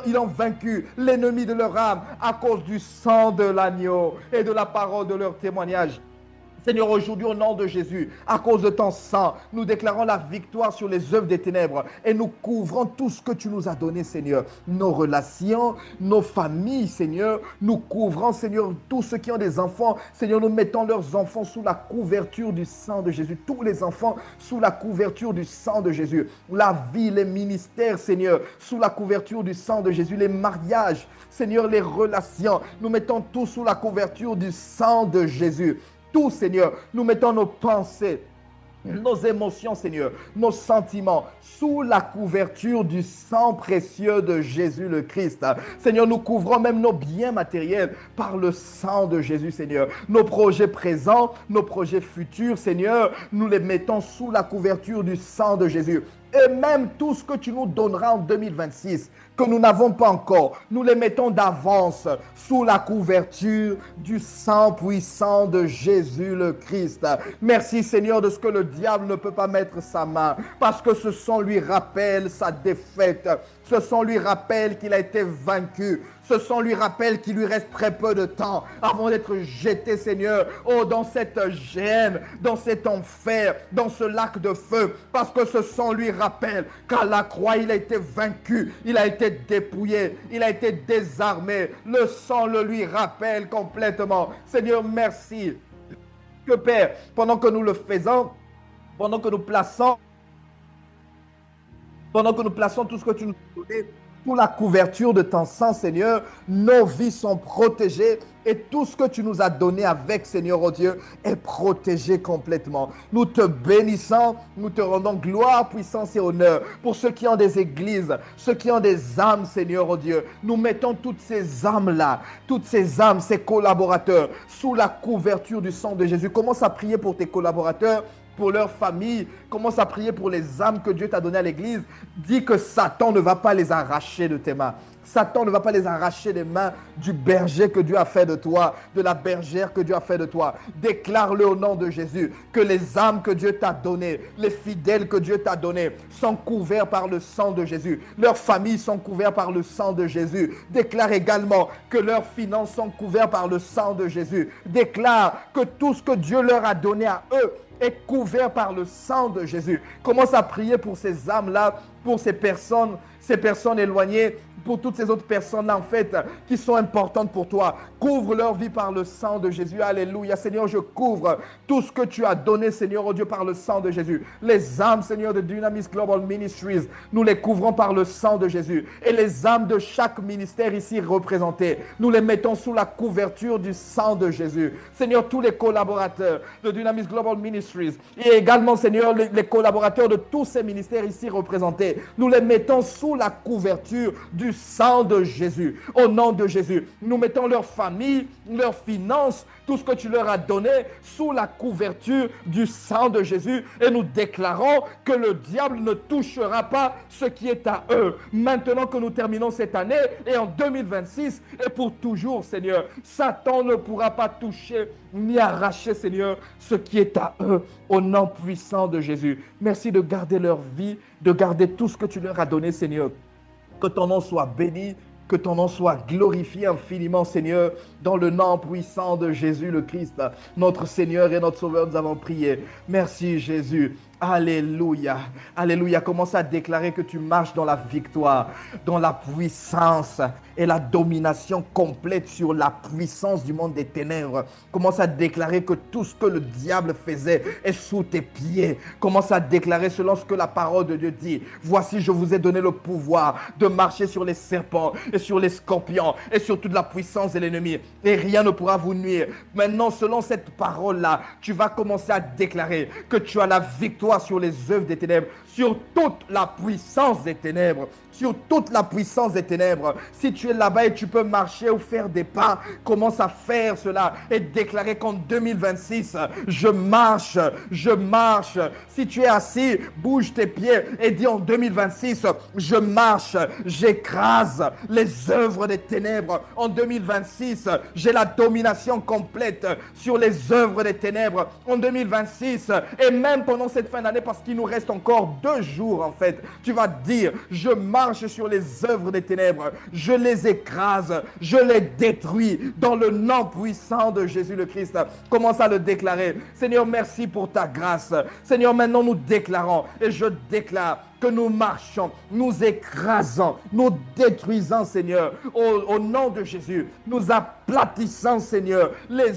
ils ont vaincu l'ennemi de leur âme à cause du sang de l'agneau et de la parole de leur témoignage. Seigneur, aujourd'hui, au nom de Jésus, à cause de ton sang, nous déclarons la victoire sur les œuvres des ténèbres et nous couvrons tout ce que tu nous as donné, Seigneur. Nos relations, nos familles, Seigneur. Nous couvrons, Seigneur, tous ceux qui ont des enfants. Seigneur, nous mettons leurs enfants sous la couverture du sang de Jésus. Tous les enfants sous la couverture du sang de Jésus. La vie, les ministères, Seigneur, sous la couverture du sang de Jésus. Les mariages, Seigneur, les relations. Nous mettons tout sous la couverture du sang de Jésus. Tout, Seigneur, nous mettons nos pensées, nos émotions, Seigneur, nos sentiments sous la couverture du sang précieux de Jésus le Christ. Seigneur, nous couvrons même nos biens matériels par le sang de Jésus, Seigneur. Nos projets présents, nos projets futurs, Seigneur, nous les mettons sous la couverture du sang de Jésus. Et même tout ce que tu nous donneras en 2026, que nous n'avons pas encore, nous les mettons d'avance sous la couverture du sang puissant de Jésus le Christ. Merci, Seigneur, de ce que le diable ne peut pas mettre sa main, parce que ce sang lui rappelle sa défaite. Ce sang lui rappelle qu'il a été vaincu. Ce sang lui rappelle qu'il lui reste très peu de temps avant d'être jeté, Seigneur, oh, dans cette gêne, dans cet enfer, dans ce lac de feu. Parce que ce sang lui rappelle qu'à la croix, il a été vaincu, il a été dépouillé, il a été désarmé. Le sang le lui rappelle complètement. Seigneur, merci. Que Père, pendant que nous le faisons, pendant que nous plaçons tout ce que tu nous as donné sous la couverture de ton sang, Seigneur, nos vies sont protégées et tout ce que tu nous as donné avec, Seigneur, oh Dieu, est protégé complètement. Nous te bénissons, nous te rendons gloire, puissance et honneur pour ceux qui ont des églises, ceux qui ont des âmes, Seigneur, oh Dieu. Nous mettons toutes ces âmes-là, toutes ces âmes, ces collaborateurs, sous la couverture du sang de Jésus. Commence à prier pour tes collaborateurs, pour leur famille. Commence à prier pour les âmes que Dieu t'a données à l'église. Dis que Satan ne va pas les arracher de tes mains. Satan ne va pas les arracher des mains du berger que Dieu a fait de toi, de la bergère que Dieu a fait de toi. Déclare-le au nom de Jésus que les âmes que Dieu t'a données, les fidèles que Dieu t'a donnés sont couverts par le sang de Jésus. Leurs familles sont couvertes par le sang de Jésus. Déclare également que leurs finances sont couvertes par le sang de Jésus. Déclare que tout ce que Dieu leur a donné à eux est couvert par le sang de Jésus. Commence à prier pour ces âmes-là, pour ces personnes éloignées, pour toutes ces autres personnes-là, en fait, qui sont importantes pour toi. Couvre leur vie par le sang de Jésus. Alléluia. Seigneur, je couvre tout ce que tu as donné, Seigneur, oh Dieu, par le sang de Jésus. Les âmes, Seigneur, de Dunamis Global Ministries, nous les couvrons par le sang de Jésus. Et les âmes de chaque ministère ici représenté, nous les mettons sous la couverture du sang de Jésus. Seigneur, tous les collaborateurs de Dunamis Global Ministries et également, Seigneur, les collaborateurs de tous ces ministères ici représentés, nous les mettons sous la couverture du sang de Jésus. Au nom de Jésus, nous mettons leur famille, leurs finances, tout ce que tu leur as donné sous la couverture du sang de Jésus et nous déclarons que le diable ne touchera pas ce qui est à eux. Maintenant que nous terminons cette année et en 2026 et pour toujours, Seigneur, Satan ne pourra pas toucher ni arracher, Seigneur, ce qui est à eux au nom puissant de Jésus. Merci de garder leur vie, de garder tout ce que tu leur as donné, Seigneur. Que ton nom soit béni, que ton nom soit glorifié infiniment, Seigneur, dans le nom puissant de Jésus le Christ, notre Seigneur et notre Sauveur, nous avons prié. Merci Jésus. Alléluia. Alléluia. Commence à déclarer que tu marches dans la victoire, dans la puissance et la domination complète sur la puissance du monde des ténèbres. Commence à déclarer que tout ce que le diable faisait est sous tes pieds. Commence à déclarer selon ce que la parole de Dieu dit. Voici, je vous ai donné le pouvoir de marcher sur les serpents et sur les scorpions et sur toute la puissance de l'ennemi. Et rien ne pourra vous nuire. Maintenant, selon cette parole-là, tu vas commencer à déclarer que tu as la victoire sur les œuvres des ténèbres, sur toute la puissance des ténèbres, sur toute la puissance des ténèbres. Si tu es là-bas et tu peux marcher ou faire des pas, commence à faire cela et déclarer qu'en 2026, je marche, je marche. Si tu es assis, bouge tes pieds et dis en 2026, je marche, j'écrase les œuvres des ténèbres. En 2026, j'ai la domination complète sur les œuvres des ténèbres. En 2026, et même pendant cette fin d'année, parce qu'il nous reste encore 2 jours en fait, tu vas dire, je marche sur les œuvres des ténèbres, je les écrase, je les détruis dans le nom puissant de Jésus le Christ. Commence à le déclarer. Seigneur, merci pour ta grâce. Seigneur, maintenant nous déclarons et je déclare que nous marchons, nous écrasons, nous détruisons, Seigneur, au nom de Jésus. Nous aplatissons, Seigneur, les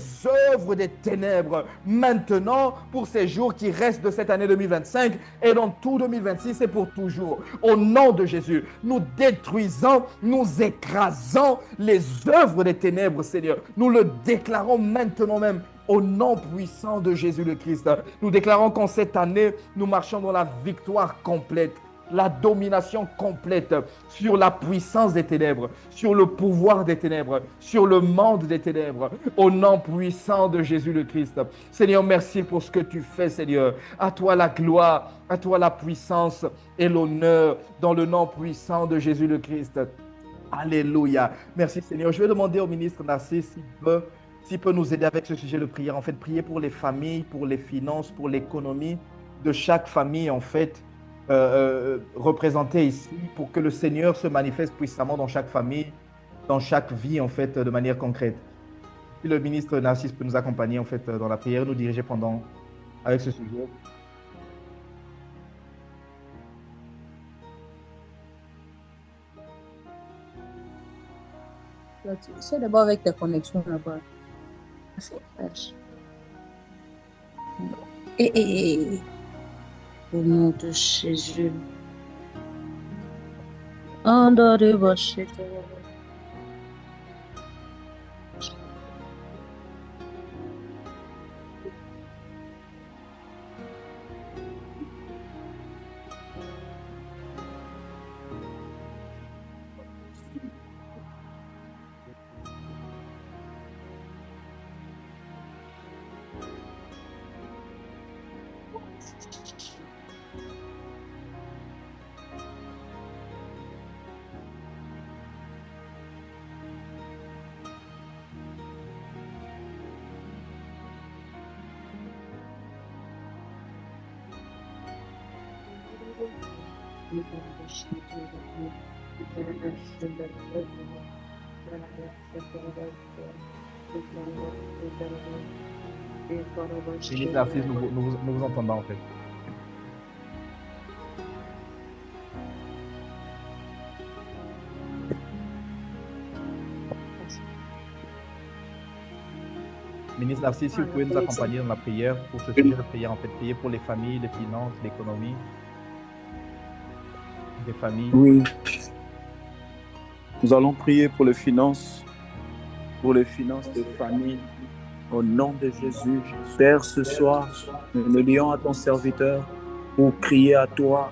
œuvres des ténèbres maintenant pour ces jours qui restent de cette année 2025 et dans tout 2026 et pour toujours. Au nom de Jésus, nous détruisons, nous écrasons les œuvres des ténèbres, Seigneur. Nous le déclarons maintenant même. Au nom puissant de Jésus le Christ, nous déclarons qu'en cette année, nous marchons dans la victoire complète, la domination complète sur la puissance des ténèbres, sur le pouvoir des ténèbres, sur le monde des ténèbres, au nom puissant de Jésus le Christ. Seigneur, merci pour ce que tu fais, Seigneur. À toi la gloire, à toi la puissance et l'honneur, dans le nom puissant de Jésus le Christ. Alléluia. Merci, Seigneur. Je vais demander au ministre Narcisse s'il peut nous aider avec ce sujet de prière. En fait, prier pour les familles, pour les finances, pour l'économie de chaque famille, en fait. représentées ici pour que le Seigneur se manifeste puissamment dans chaque famille, dans chaque vie, en fait, de manière concrète. Si le ministre Narcisse peut nous accompagner, en fait, dans la prière, nous diriger pendant, avec ce sujet. Là, tu sais d'abord avec ta connexion là-bas. C'est fraîche. Et, au nom de Jésus. Andoré Bachete. Ministre Narcisse, nous vous entendons, en fait. Ministre Narcisse, si vous pouvez nous accompagner dans la prière pour ce sujet de prière, en fait, prier pour les familles, les finances, l'économie, des familles. Oui. Nous allons prier pour les finances des familles. Au nom de Jésus, Père, ce soir, nous lions à ton serviteur pour crier à toi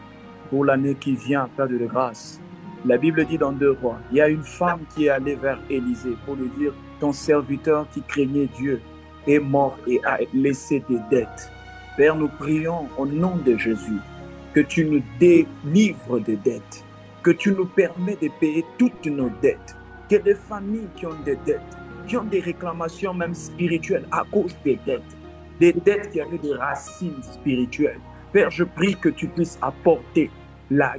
pour l'année qui vient, Père de grâce. La Bible dit dans 2 Rois, il y a une femme qui est allée vers Élisée pour lui dire, ton serviteur qui craignait Dieu est mort et a laissé des dettes. Père, nous prions au nom de Jésus que tu nous délivres des dettes, que tu nous permets de payer toutes nos dettes, que des familles qui ont des dettes, qui ont des réclamations même spirituelles à cause des dettes qui avaient des racines spirituelles. Père, je prie que tu puisses apporter la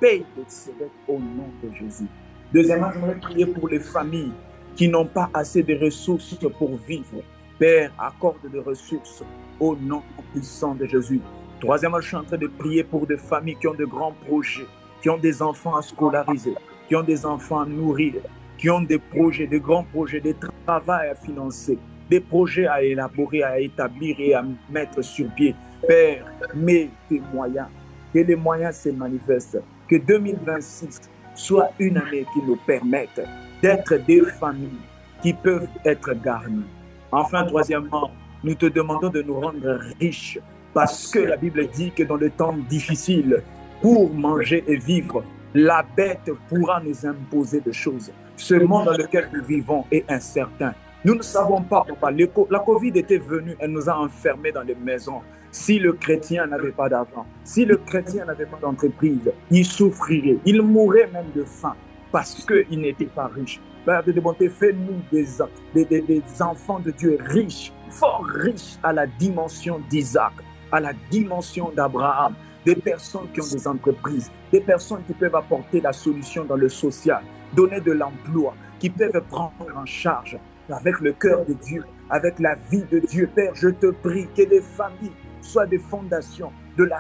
paix de ces dettes au nom de Jésus. Deuxièmement, je voudrais prier pour les familles qui n'ont pas assez de ressources pour vivre. Père, accorde des ressources au nom puissant de Jésus. Troisièmement, je suis en train de prier pour des familles qui ont de grands projets, qui ont des enfants à scolariser, qui ont des enfants à nourrir, qui ont des projets, des grands projets, des travaux à financer, des projets à élaborer, à établir et à mettre sur pied. Père, mets tes moyens, que les moyens se manifestent, que 2026 soit une année qui nous permette d'être des familles qui peuvent être garnies. Enfin, troisièmement, nous te demandons de nous rendre riches parce que la Bible dit que dans les temps difficiles, pour manger et vivre, la bête pourra nous imposer des choses. Ce monde dans lequel nous vivons est incertain. Nous ne savons pas, papa, la Covid était venue, elle nous a enfermés dans les maisons. Si le chrétien n'avait pas d'argent, si le chrétien n'avait pas d'entreprise, il souffrirait, il mourrait même de faim parce qu'il n'était pas riche. Père de bonté, fais-nous des enfants de Dieu riches, fort riches à la dimension d'Isaac, à la dimension d'Abraham, des personnes qui ont des entreprises, des personnes qui peuvent apporter la solution dans le social, donner de l'emploi, qui peuvent prendre en charge avec le cœur de Dieu, avec la vie de Dieu. Père, je te prie que des familles soient des fondations de la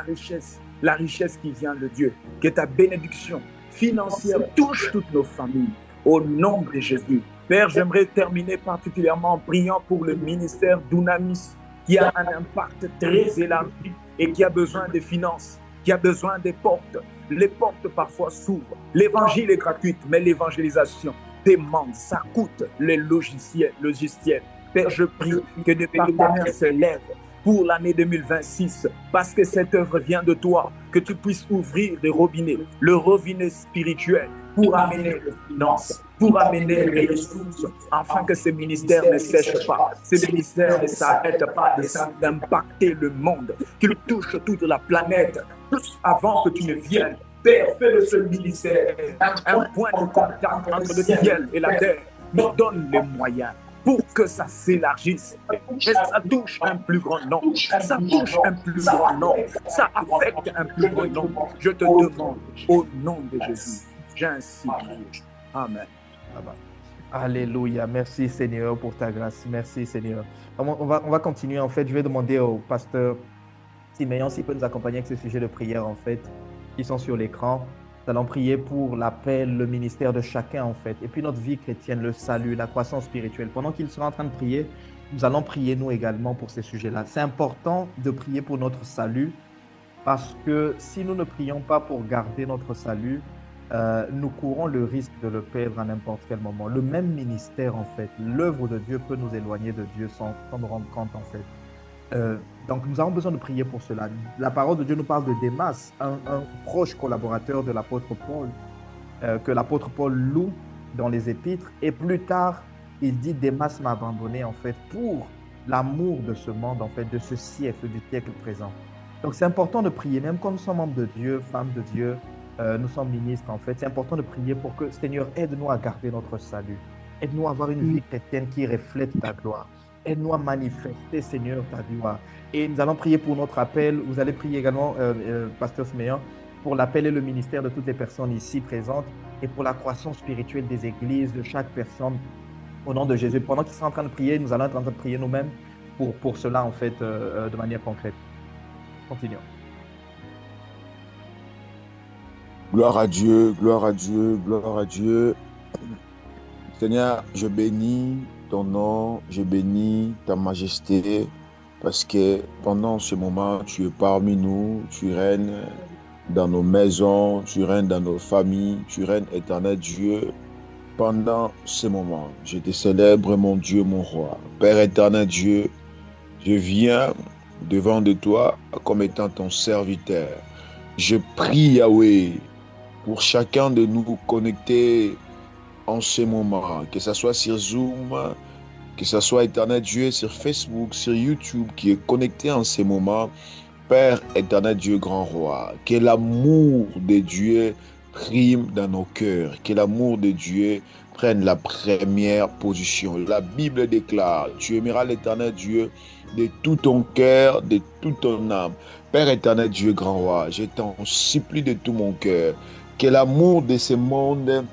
richesse qui vient de Dieu, que ta bénédiction financière touche toutes nos familles. Au nom de Jésus. Père, j'aimerais terminer particulièrement en priant pour le ministère d'Unamis qui a un impact très élargi et qui a besoin de finances, qui a besoin des portes. Les portes parfois s'ouvrent. L'évangile est gratuit, mais l'évangélisation demande, ça coûte les logiciels. Père, je prie que des partenaires se lèvent pour l'année 2026, parce que cette œuvre vient de toi, que tu puisses ouvrir des robinets, le robinet spirituel, pour amener les finances, pour amener les ressources, afin que ce ministère ne sèche pas, ce ministère ne s'arrête pas d'impacter le monde, qu'il touche toute la planète, juste avant que tu ne viennes. Père, fais de ce ministère un point de contact entre le ciel et la terre, mais donne les moyens pour que ça s'élargisse. Et ça touche un plus grand nombre. Ça touche un plus grand nombre. Ça affecte un plus grand nombre. Je te demande, au nom de Jésus, j'ai ainsi prié. Amen. Amen. Alléluia. Merci Seigneur pour ta grâce. Merci Seigneur. On va continuer en fait. Je vais demander au pasteur Siméon s'il peut nous accompagner avec ce sujet de prière en fait, qui sont sur l'écran. Nous allons prier pour l'appel, le ministère de chacun en fait. Et puis notre vie chrétienne, le salut, la croissance spirituelle. Pendant qu'il sera en train de prier, nous allons prier nous également pour ces sujets-là. C'est important de prier pour notre salut parce que si nous ne prions pas pour garder notre salut, nous courons le risque de le perdre à n'importe quel moment. Le même ministère, en fait, l'œuvre de Dieu peut nous éloigner de Dieu sans nous rendre compte, en fait. Donc, nous avons besoin de prier pour cela. La parole de Dieu nous parle de Démas, un proche collaborateur de l'apôtre Paul, que l'apôtre Paul loue dans les épîtres. Et plus tard, il dit, Démas m'a abandonné, en fait, pour l'amour de ce monde, en fait, de ce siècle, du siècle présent. Donc, c'est important de prier, même quand nous sommes hommes de Dieu, femmes de Dieu, nous sommes ministres, en fait. C'est important de prier pour que, Seigneur, aide-nous à garder notre salut. Aide-nous à avoir une vie chrétienne qui reflète ta gloire. Aide-nous à manifester, Seigneur, ta gloire. Et nous allons prier pour notre appel. Vous allez prier également, Pasteur Siméon, pour l'appel et le ministère de toutes les personnes ici présentes et pour la croissance spirituelle des églises, de chaque personne, au nom de Jésus. Pendant qu'ils sont en train de prier, nous allons être en train de prier nous-mêmes pour cela, en fait, de manière concrète. Continuons. Gloire à Dieu, gloire à Dieu, gloire à Dieu. Seigneur, je bénis ton nom, je bénis ta majesté, parce que pendant ce moment, tu es parmi nous, tu règnes dans nos maisons, tu règnes dans nos familles, tu règnes, éternel Dieu. Pendant ce moment, je te célèbre, mon Dieu, mon roi. Père éternel Dieu, je viens devant de toi comme étant ton serviteur. Je prie, Yahweh, pour chacun de nous connectés en ce moment, que ce soit sur Zoom, que ce soit éternel Dieu sur Facebook, sur YouTube, qui est connecté en ce moment. Père éternel Dieu, grand roi, que l'amour de Dieu prime dans nos cœurs, que l'amour de Dieu prenne la première position. La Bible déclare, tu aimeras l'éternel Dieu de tout ton cœur, de toute ton âme. Père éternel Dieu, grand roi, je t'en supplie de tout mon cœur, que l'amour de ce monde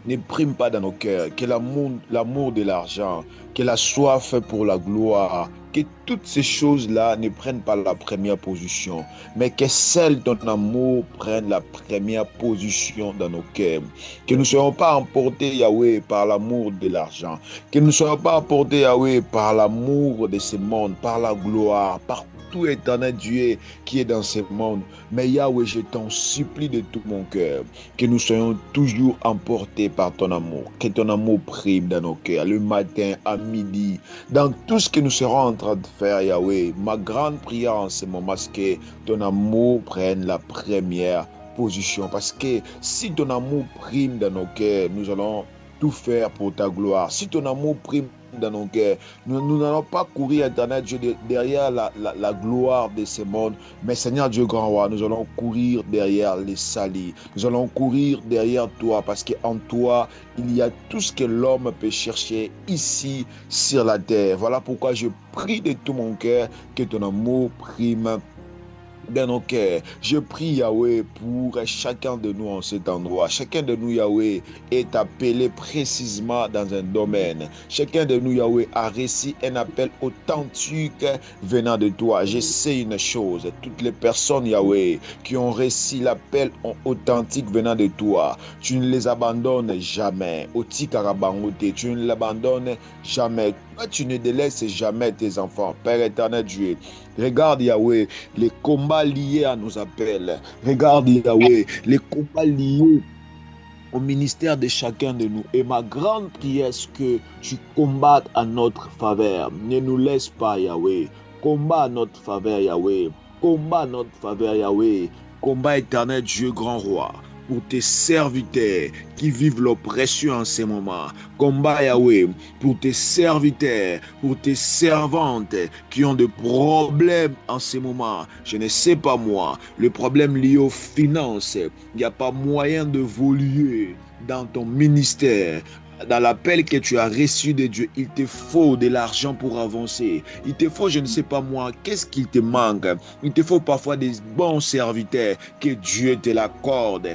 ne prime pas dans nos cœurs, que l'amour de l'argent, que la soif pour la gloire, que toutes ces choses-là ne prennent pas la première position, mais que celle de ton amour prenne la première position dans nos cœurs. Que nous ne soyons pas emportés, Yahweh, par l'amour de l'argent, que nous ne soyons pas emportés, Yahweh, par l'amour de ce monde, par la gloire, par tout éternel Dieu qui est dans ce monde. Mais Yahweh, je t'en supplie de tout mon cœur, que nous soyons toujours emportés par ton amour, que ton amour prime dans nos cœurs, le matin, à midi, dans tout ce que nous serons en train de faire, Yahweh. Ma grande prière en ce moment, c'est que ton amour prenne la première position, parce que si ton amour prime dans nos cœurs, nous allons tout faire pour ta gloire. Si ton amour prime dans nos cœurs, nous n'allons pas courir, éternel Dieu, derrière la gloire de ce monde, mais Seigneur Dieu grand roi, nous allons courir derrière les salis, nous allons courir derrière toi, parce qu'en toi il y a tout ce que l'homme peut chercher ici sur la terre. Voilà pourquoi je prie de tout mon cœur que ton amour prime dans nos cœurs. Je prie, Yahweh, pour chacun de nous en cet endroit. Chacun de nous, Yahweh, est appelé précisément dans un domaine. Chacun de nous, Yahweh, a reçu un appel authentique venant de toi. Je sais une chose, toutes les personnes, Yahweh, qui ont reçu l'appel authentique venant de toi, tu ne les abandonnes jamais. Oti Karabangote, tu ne l'abandonnes jamais. Tu ne délaisses jamais tes enfants. Père éternel Dieu, regarde, Yahweh, les combats liés à nos appels. Regarde, Yahweh, les combats liés au ministère de chacun de nous. Et ma grande prière, est que tu combattes à notre faveur. Ne nous laisse pas, Yahweh. Combat à notre faveur, Yahweh. Combat à notre faveur, Yahweh. Combat éternel Dieu, grand roi, pour tes serviteurs qui vivent l'oppression en ce moment. Combat, Yahweh, pour tes serviteurs, pour tes servantes qui ont des problèmes en ce moment. Je ne sais pas moi, le problème lié aux finances. Il n'y a pas moyen d'évoluer dans ton ministère. dans l'appel que tu as reçu de Dieu, il te faut de l'argent pour avancer. Il te faut, je ne sais pas moi, qu'est-ce qu'il te manque? Il te faut parfois des bons serviteurs, que Dieu te l'accorde.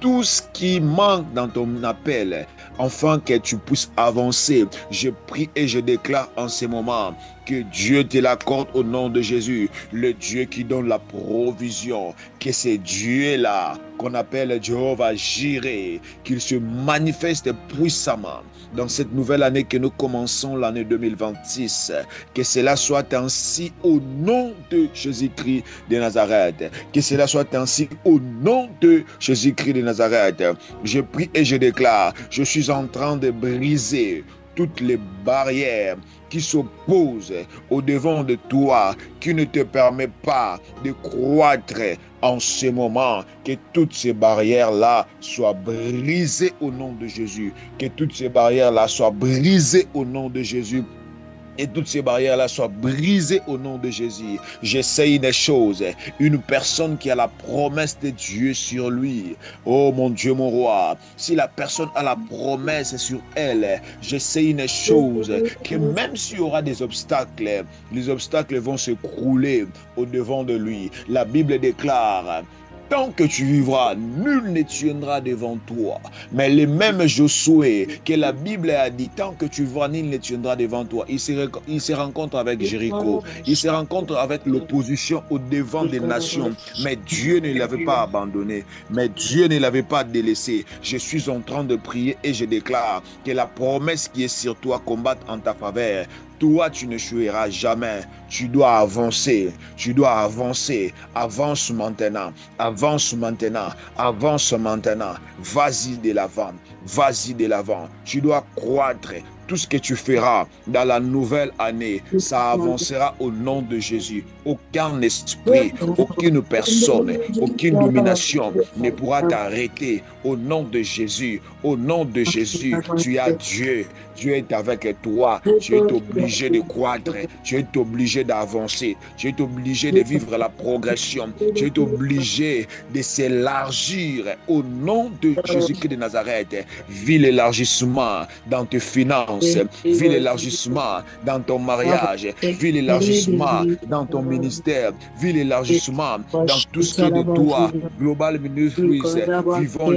Tout ce qui manque dans ton appel, afin que tu puisses avancer. Je prie et je déclare en ce moment que Dieu te l'accorde au nom de Jésus, le Dieu qui donne la provision, que ce Dieu-là qu'on appelle Jéhovah Jireh, qu'il se manifeste puissamment dans cette nouvelle année que nous commençons, l'année 2026, que cela soit ainsi au nom de Jésus-Christ de Nazareth, que cela soit ainsi au nom de Jésus-Christ de Nazareth. Je prie et je déclare, je suis en train de briser toutes les barrières qui s'opposent au devant de toi, qui ne te permet pas de croître en ce moment, que toutes ces barrières-là soient brisées au nom de Jésus, que toutes ces barrières-là soient brisées au nom de Jésus. Et toutes ces barrières-là soient brisées au nom de Jésus. J'essaye une chose, une personne qui a la promesse de Dieu sur lui. Oh mon Dieu, mon roi, si la personne a la promesse sur elle, j'essaye une chose, que même s'il y aura des obstacles, les obstacles vont se crouler au devant de lui. La Bible déclare: tant que tu vivras, nul ne tiendra devant toi. Mais le même Josué que la Bible a dit, tant que tu vivras, nul ne tiendra devant toi. Il se rencontre avec Jéricho. Il se rencontre avec l'opposition au devant des nations. Mais Dieu ne l'avait pas abandonné. Mais Dieu ne l'avait pas délaissé. Je suis en train de prier et je déclare que la promesse qui est sur toi combatte en ta faveur. Toi, tu ne joueras jamais. Tu dois avancer. Tu dois avancer. Avance maintenant. Avance maintenant. Avance maintenant. Vas-y de l'avant. Vas-y de l'avant. Tu dois croître. Tout ce que tu feras dans la nouvelle année, ça avancera au nom de Jésus. Aucun esprit, aucune personne, aucune domination ne pourra t'arrêter au nom de Jésus. Au nom de Jésus, tu as Dieu. Dieu est avec toi. Tu es obligé de croître. Tu es obligé d'avancer. Tu es obligé de vivre la progression. Tu es obligé de s'élargir au nom de Jésus-Christ de Nazareth. Vis l'élargissement dans tes finances. Vis l'élargissement dans ton mariage. Vis l'élargissement dans ton ministère. Vis l'élargissement dans tout ce qui est de toi. Global Ministries, vivons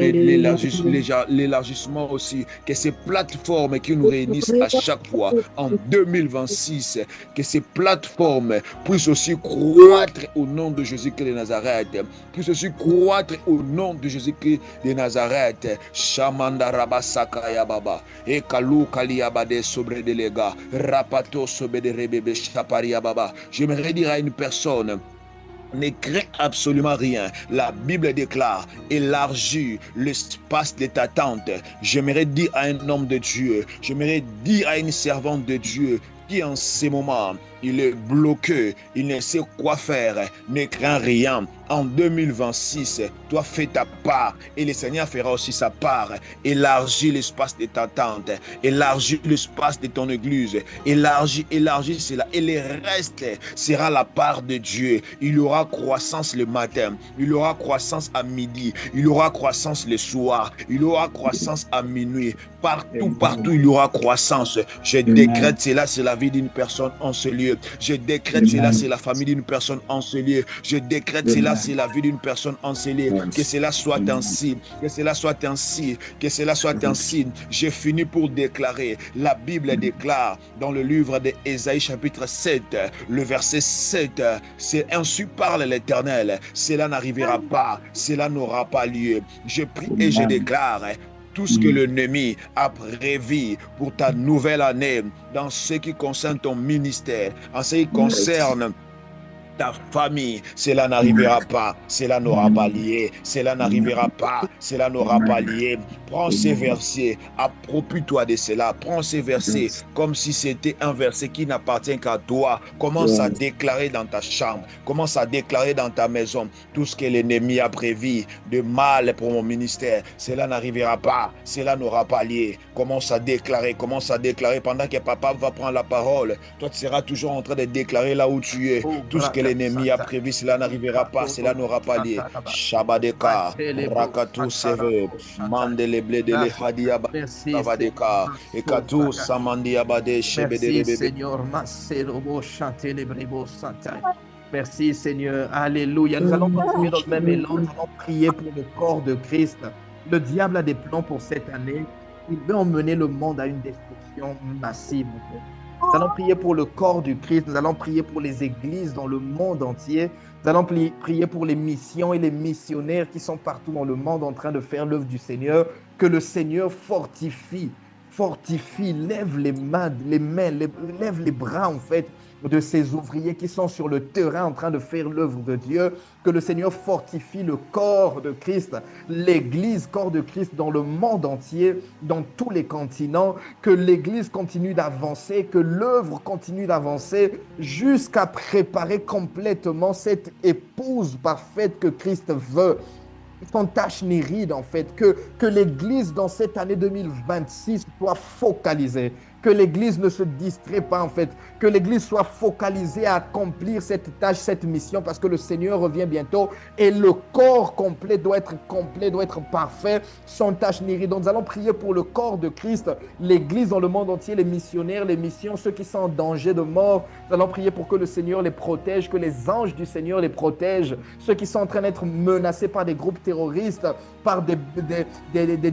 l'élargissement aussi. Que ces plateformes qui nous réunissent à chaque fois en 2026, que ces plateformes puissent aussi croître au nom de Jésus-Christ de Nazareth. Puissent aussi croître au nom de Jésus-Christ de Nazareth. Shamanda Rabasakaya Baba. Et Kalou Kalia sobre de lega, rapato sobre de rebebe chaparia baba. J'aimerais dire à une personne: ne crains absolument rien. La Bible déclare: élargis l'espace de ta tente. J'aimerais dire à un homme de Dieu, j'aimerais dire à une servante de Dieu qui en ce moment il est bloqué, il ne sait quoi faire, ne crains rien. En 2026, toi fais ta part et le Seigneur fera aussi sa part. Élargis l'espace de ta tente, élargis l'espace de ton église, élargis cela et le reste sera la part de Dieu. Il y aura croissance le matin, il y aura croissance à midi, il y aura croissance le soir, il y aura croissance à minuit. Partout il y aura croissance. Je décrète cela sur la vie d'une personne en ce lieu. Je décrète cela sur la famille d'une personne en ce lieu. Je décrète cela sur la vie d'une personne en ce lieu. Que cela soit ainsi. Que cela soit ainsi. Que cela soit ainsi. J'ai fini pour déclarer. La Bible déclare dans le livre d'Ésaïe chapitre 7, le verset 7. C'est ainsi parle l'Éternel. Cela n'arrivera pas. Cela n'aura pas lieu. Je prie et je déclare tout ce que l'ennemi a prévu pour ta nouvelle année, dans ce qui concerne ton ministère, en ce qui concerne ta famille, cela n'arrivera pas, cela n'aura pas lié, cela n'arrivera pas, cela n'aura pas lié. Prends ces versets, approprie-toi de cela, prends ces versets comme si c'était un verset qui n'appartient qu'à toi. Commence à déclarer dans ta chambre, commence à déclarer dans ta maison tout ce que l'ennemi a prévu de mal pour mon ministère, cela n'arrivera pas, cela n'aura pas lié. Commence à déclarer pendant que papa va prendre la parole. Toi, tu seras toujours en train de déclarer là où tu es, tout ce que l'ennemi a prévu, cela n'arrivera pas, cela n'aura pas lieu. Shabadeka, Rakatou Seve, Mandele Bledele Hadia Badeka, Ekatou Samandi Abade Shebede. Merci Seigneur, Maserobo Chantele Brebo Santai. Merci Seigneur, alléluia. Nous allons continuer dans le même élan, nous allons prier pour le corps de Christ. Le diable a des plans pour cette année. Il veut emmener le monde à une destruction massive. Nous allons prier pour le corps du Christ. Nous allons prier pour les églises dans le monde entier. Nous allons prier pour les missions et les missionnaires qui sont partout dans le monde en train de faire l'œuvre du Seigneur. Que le Seigneur fortifie, lève les mains, lève les bras en fait de ces ouvriers qui sont sur le terrain en train de faire l'œuvre de Dieu. Que le Seigneur fortifie le corps de Christ, l'Église, corps de Christ dans le monde entier, dans tous les continents. Que l'Église continue d'avancer, que l'œuvre continue d'avancer jusqu'à préparer complètement cette épouse parfaite que Christ veut. Sans tache ni ride en fait, que l'Église dans cette année 2026 soit focalisée, que l'Église ne se distrait pas en fait, que l'Église soit focalisée à accomplir cette tâche, cette mission, parce que le Seigneur revient bientôt et le corps complet, doit être parfait, sans tache ni ride. Donc nous allons prier pour le corps de Christ, l'Église dans le monde entier, les missionnaires, les missions, ceux qui sont en danger de mort. Nous allons prier pour que le Seigneur les protège, que les anges du Seigneur les protègent, ceux qui sont en train d'être menacés par des groupes terroristes, par des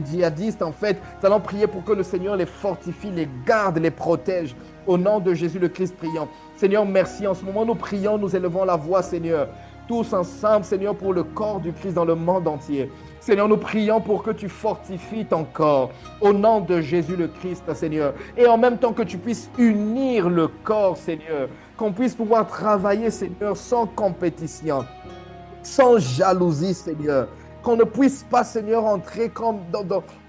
djihadistes en fait. Nous allons prier pour que le Seigneur les fortifie, les garde, les protège. Au nom de Jésus le Christ, prions. Seigneur, merci. En ce moment, nous prions, nous élevons la voix, Seigneur. Tous ensemble, Seigneur, pour le corps du Christ dans le monde entier. Seigneur, nous prions pour que tu fortifies ton corps. Au nom de Jésus le Christ, Seigneur. Et en même temps que tu puisses unir le corps, Seigneur. Qu'on puisse pouvoir travailler, Seigneur, sans compétition, sans jalousie, Seigneur. Qu'on ne puisse pas, Seigneur, entrer comme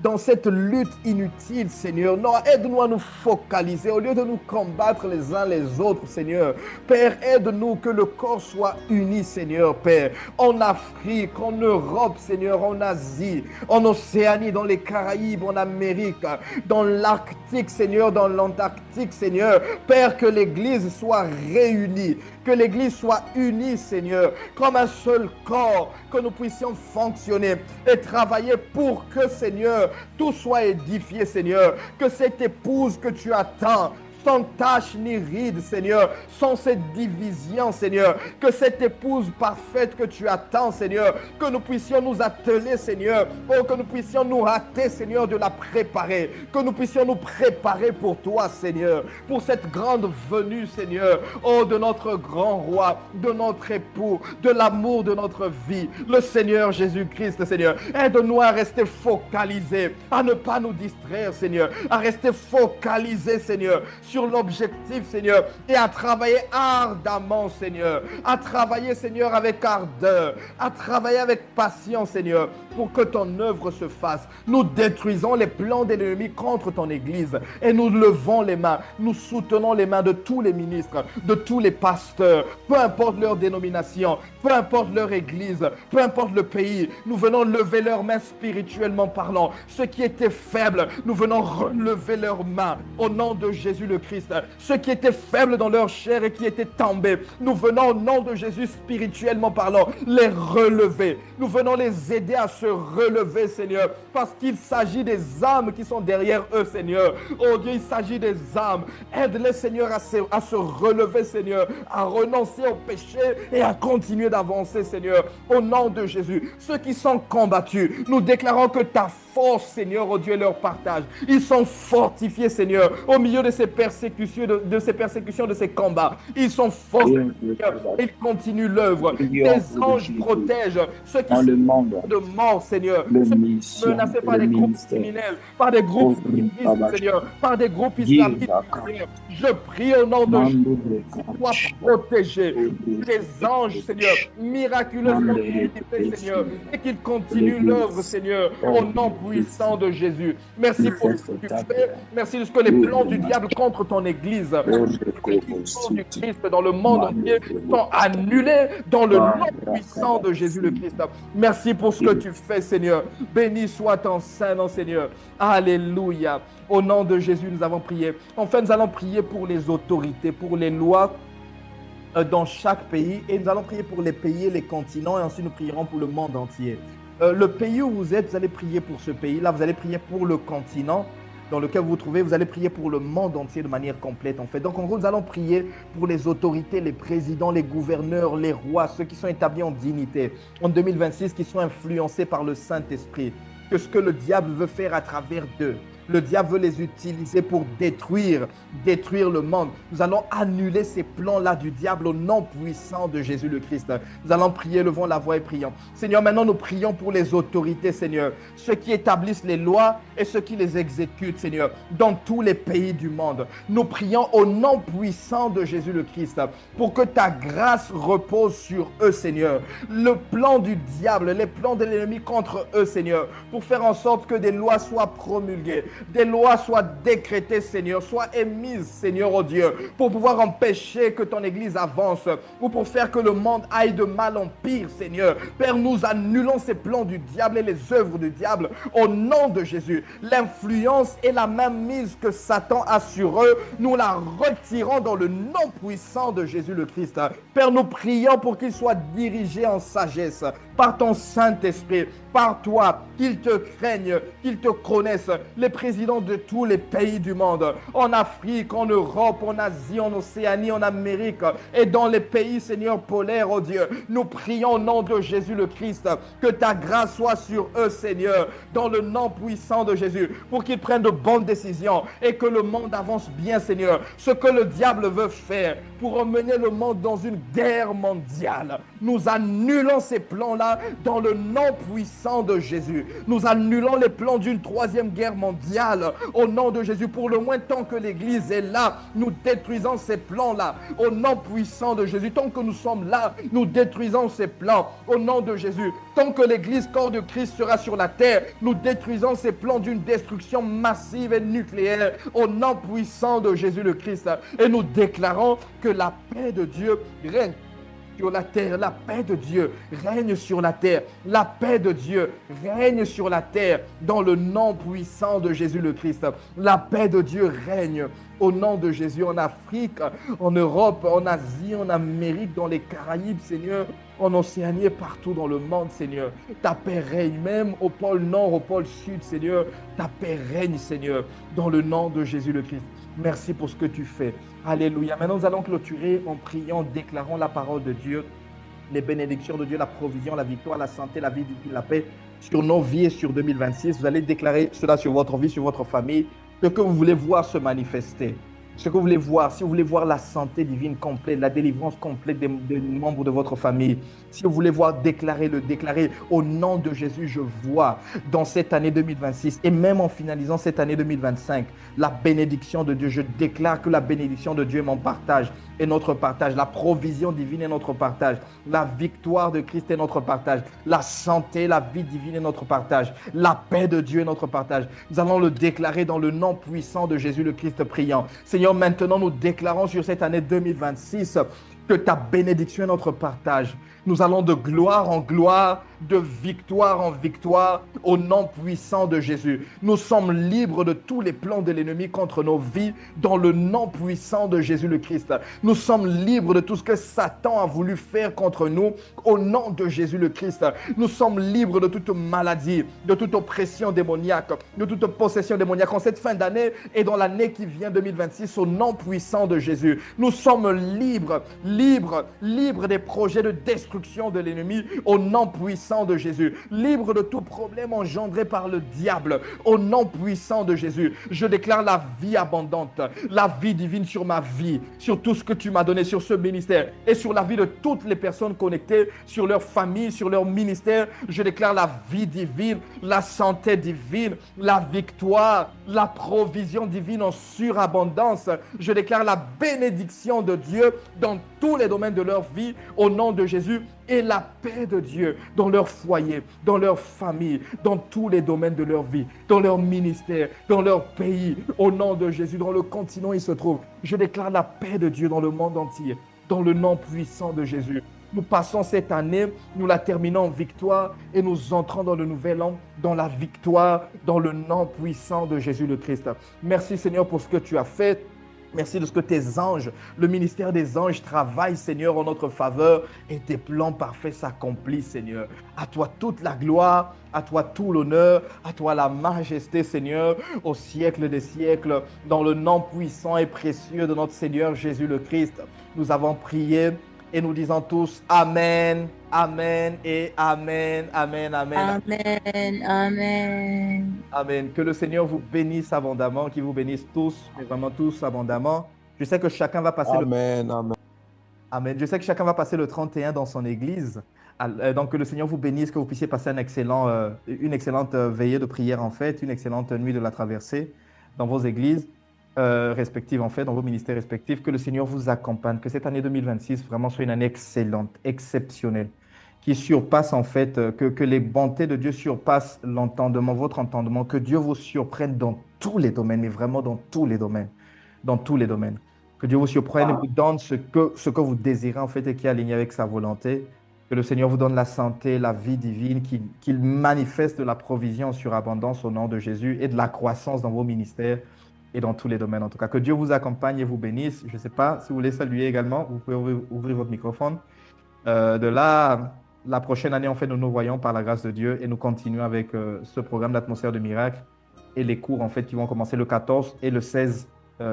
dans cette lutte inutile, Seigneur. Non, aide-nous à nous focaliser au lieu de nous combattre les uns les autres, Seigneur. Père, aide-nous que le corps soit uni, Seigneur, Père. En Afrique, en Europe, Seigneur, en Asie, en Océanie, dans les Caraïbes, en Amérique, dans l'Arctique, Seigneur, dans l'Antarctique, Seigneur. Père, que l'Église soit réunie, que l'Église soit unie, Seigneur, comme un seul corps, que nous puissions fonctionner et travailler pour que, Seigneur, tout soit édifié, Seigneur, que cette épouse que tu attends, sans tache ni ride, Seigneur, sans cette division, Seigneur, que cette épouse parfaite que tu attends, Seigneur, que nous puissions nous atteler, Seigneur, oh, que nous puissions nous hâter, Seigneur, de la préparer, que nous puissions nous préparer pour toi, Seigneur, pour cette grande venue, Seigneur, oh, de notre grand roi, de notre époux, de l'amour de notre vie, le Seigneur Jésus-Christ, Seigneur. Aide-nous à rester focalisés, à ne pas nous distraire, Seigneur, à rester focalisés, Seigneur, sur l'objectif, Seigneur, et à travailler ardemment, Seigneur, à travailler, Seigneur, avec ardeur, à travailler avec patience, Seigneur, pour que ton œuvre se fasse. Nous détruisons les plans de l'ennemi contre ton Église et nous levons les mains, nous soutenons les mains de tous les ministres, de tous les pasteurs, peu importe leur dénomination, peu importe leur Église, peu importe le pays, nous venons lever leurs mains spirituellement parlant. Ceux qui étaient faibles, nous venons relever leurs mains au nom de Jésus le Christ. Ceux qui étaient faibles dans leur chair et qui étaient tombés, nous venons au nom de Jésus spirituellement parlant, les relever. Nous venons les aider à se relever, Seigneur, parce qu'il s'agit des âmes qui sont derrière eux, Seigneur. Oh Dieu, il s'agit des âmes. Aide-les, Seigneur, à se relever, Seigneur, à renoncer au péché et à continuer d'avancer, Seigneur, au nom de Jésus. Ceux qui sont combattus, nous déclarons que ta force, Seigneur, oh Dieu, leur partage. Ils sont fortifiés, Seigneur, au milieu de ces persécutions, de ces combats. Ils sont fortifiés, ils continuent l'œuvre. Tes anges protègent ceux qui sont de mort, Seigneur, menacés par des groupes criminels, par des groupes islamistes, Seigneur, par des groupes islamistes, Seigneur. Je prie au nom de Jésus, sois protégé. Tes anges, Seigneur, miraculeusement Seigneur, et qu'ils continuent l'œuvre, Seigneur, au nom puissant de Jésus. Merci pour ce que tu fais. Merci de ce que les plans du diable contre ton Église, les plans du Christ dans le monde entier sont annulés dans le nom puissant de Jésus le Christ. Merci pour ce que tu fais, Seigneur. Béni soit ton Saint-Nom, Seigneur. Alléluia. Au nom de Jésus, nous avons prié. Enfin, nous allons prier pour les autorités, pour les lois dans chaque pays et nous allons prier pour les pays et les continents et ensuite nous prierons pour le monde entier. Le pays où vous êtes, vous allez prier pour ce pays-là, vous allez prier pour le continent dans lequel vous vous trouvez, vous allez prier pour le monde entier de manière complète en fait. Donc en gros, nous allons prier pour les autorités, les présidents, les gouverneurs, les rois, ceux qui sont établis en dignité en 2026, qui sont influencés par le Saint-Esprit, que ce que le diable veut faire à travers d'eux. Le diable veut les utiliser pour détruire le monde. Nous allons annuler ces plans-là du diable au nom puissant de Jésus le Christ. Nous allons prier, levons la voix et prions. Seigneur, maintenant nous prions pour les autorités, Seigneur, ceux qui établissent les lois et ceux qui les exécutent, Seigneur, dans tous les pays du monde. Nous prions au nom puissant de Jésus le Christ pour que ta grâce repose sur eux, Seigneur. Le plan du diable, les plans de l'ennemi contre eux, Seigneur, pour faire en sorte que des lois soient promulguées, des lois soient décrétées, Seigneur, soient émises, Seigneur, oh Dieu, pour pouvoir empêcher que ton Église avance ou pour faire que le monde aille de mal en pire, Seigneur. Père, nous annulons ces plans du diable et les œuvres du diable au nom de Jésus. L'influence et la même mise que Satan a sur eux, nous la retirons dans le nom puissant de Jésus le Christ. Père, nous prions pour qu'ils soient dirigés en sagesse par ton Saint-Esprit, par toi, qu'ils te craignent, qu'ils te connaissent, les présidents de tous les pays du monde, en Afrique, en Europe, en Asie, en Océanie, en Amérique et dans les pays, Seigneur, polaires, oh Dieu. Nous prions au nom de Jésus le Christ, que ta grâce soit sur eux, Seigneur, dans le nom puissant de Jésus, pour qu'ils prennent de bonnes décisions et que le monde avance bien, Seigneur. Ce que le diable veut faire pour emmener le monde dans une guerre mondiale, nous annulons ces plans-là dans le nom puissant de Jésus. Nous annulons les plans d'une troisième guerre mondiale au nom de Jésus. Pour le moins, tant que l'Église est là, nous détruisons ces plans-là au nom puissant de Jésus. Tant que nous sommes là, nous détruisons ces plans au nom de Jésus. Tant que l'Église, corps de Christ, sera sur la terre, nous détruisons ces plans d'une destruction massive et nucléaire au nom puissant de Jésus le Christ. Et nous déclarons que la paix de Dieu règne sur la terre, la paix de Dieu règne sur la terre, la paix de Dieu règne sur la terre dans le nom puissant de Jésus le Christ. La paix de Dieu règne au nom de Jésus en Afrique, en Europe, en Asie, en Amérique, dans les Caraïbes, Seigneur, en Océanie et partout dans le monde, Seigneur. Ta paix règne même au pôle Nord, au pôle Sud, Seigneur. Ta paix règne, Seigneur, dans le nom de Jésus le Christ. Merci pour ce que tu fais. Alléluia. Maintenant, nous allons clôturer en priant, en déclarant la parole de Dieu, les bénédictions de Dieu, la provision, la victoire, la santé, la vie, la paix sur nos vies et sur 2026. Vous allez déclarer cela sur votre vie, sur votre famille, ce que vous voulez voir se manifester. Ce que vous voulez voir, si vous voulez voir la santé divine complète, la délivrance complète des membres de votre famille, si vous voulez voir déclarer au nom de Jésus, je vois dans cette année 2026 et même en finalisant cette année 2025, la bénédiction de Dieu. Je déclare que la bénédiction de Dieu est mon partage et notre partage, la provision divine est notre partage, la victoire de Christ est notre partage, la santé, la vie divine est notre partage, la paix de Dieu est notre partage. Nous allons le déclarer dans le nom puissant de Jésus le Christ priant. Seigneur, maintenant nous déclarons sur cette année 2026 que ta bénédiction est notre partage. Nous allons de gloire en gloire, de victoire en victoire, au nom puissant de Jésus. Nous sommes libres de tous les plans de l'ennemi contre nos vies, dans le nom puissant de Jésus le Christ. Nous sommes libres de tout ce que Satan a voulu faire contre nous, au nom de Jésus le Christ. Nous sommes libres de toute maladie, de toute oppression démoniaque, de toute possession démoniaque en cette fin d'année et dans l'année qui vient 2026, au nom puissant de Jésus. Nous sommes libres des projets de destruction de l'ennemi au nom puissant de Jésus, libre de tout problème engendré par le diable au nom puissant de Jésus. Je déclare la vie abondante, la vie divine sur ma vie, sur tout ce que tu m'as donné, sur ce ministère et sur la vie de toutes les personnes connectées, sur leur famille, sur leur ministère. Je déclare la vie divine, la santé divine, la victoire, la provision divine en surabondance. Je déclare la bénédiction de Dieu dans tous les domaines de leur vie au nom de Jésus et la paix de Dieu dans leur foyer, dans leur famille, dans tous les domaines de leur vie, dans leur ministère, dans leur pays, au nom de Jésus, dans le continent où ils se trouvent. Je déclare la paix de Dieu dans le monde entier, dans le nom puissant de Jésus. Nous passons cette année, nous la terminons en victoire et nous entrons dans le nouvel an, dans la victoire, dans le nom puissant de Jésus le Christ. Merci Seigneur pour ce que tu as fait. Merci de ce que tes anges, le ministère des anges travaille, Seigneur, en notre faveur et tes plans parfaits s'accomplissent, Seigneur. À toi toute la gloire, à toi tout l'honneur, à toi la majesté, Seigneur, au siècle des siècles, dans le nom puissant et précieux de notre Seigneur Jésus le Christ. Nous avons prié et nous disons tous Amen, Amen et Amen, Amen, Amen. Amen. Amen. Amen. Que le Seigneur vous bénisse abondamment, qu'il vous bénisse tous, mais vraiment tous abondamment. Je sais que chacun va passer Amen, amen. Amen. Je sais que chacun va passer le 31 dans son église. Donc, que le Seigneur vous bénisse, que vous puissiez passer une excellente veillée de prière, en fait, une excellente nuit de la traversée dans vos églises respectives, en fait, dans vos ministères respectifs. Que le Seigneur vous accompagne, que cette année 2026 vraiment soit une année excellente, exceptionnelle, qui surpasse, en fait, que les bontés de Dieu surpassent l'entendement, votre entendement, que Dieu vous surprenne dans tous les domaines, mais vraiment dans tous les domaines, dans tous les domaines. Que Dieu vous surprenne et vous donne ce que vous désirez en fait et qui est aligné avec sa volonté. Que le Seigneur vous donne la santé, la vie divine, qu'il manifeste de la provision en surabondance au nom de Jésus et de la croissance dans vos ministères et dans tous les domaines. En tout cas, que Dieu vous accompagne et vous bénisse. Je ne sais pas si vous voulez saluer également, vous pouvez ouvrir votre microphone. De là, la prochaine année, en fait, nous nous voyons par la grâce de Dieu et nous continuons avec ce programme d'atmosphère de miracle et les cours, en fait, qui vont commencer le 14 et le 16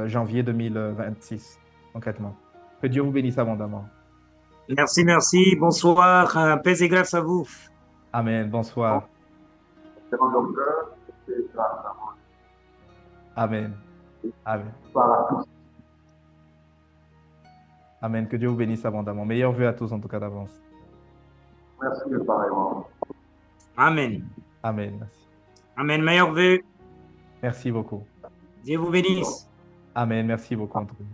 janvier 2026, concrètement. Que Dieu vous bénisse abondamment. Merci, merci. Bonsoir. Paix et grâce à vous. Amen. Bonsoir. Amen. Amen. Amen. Que Dieu vous bénisse abondamment. Meilleurs vœux à tous, en tout cas, d'avance. Merci, pareillement. Amen. Amen. Merci. Amen. Meilleurs vœux. Merci beaucoup. Dieu vous bénisse. Amen. Merci beaucoup, en tout cas.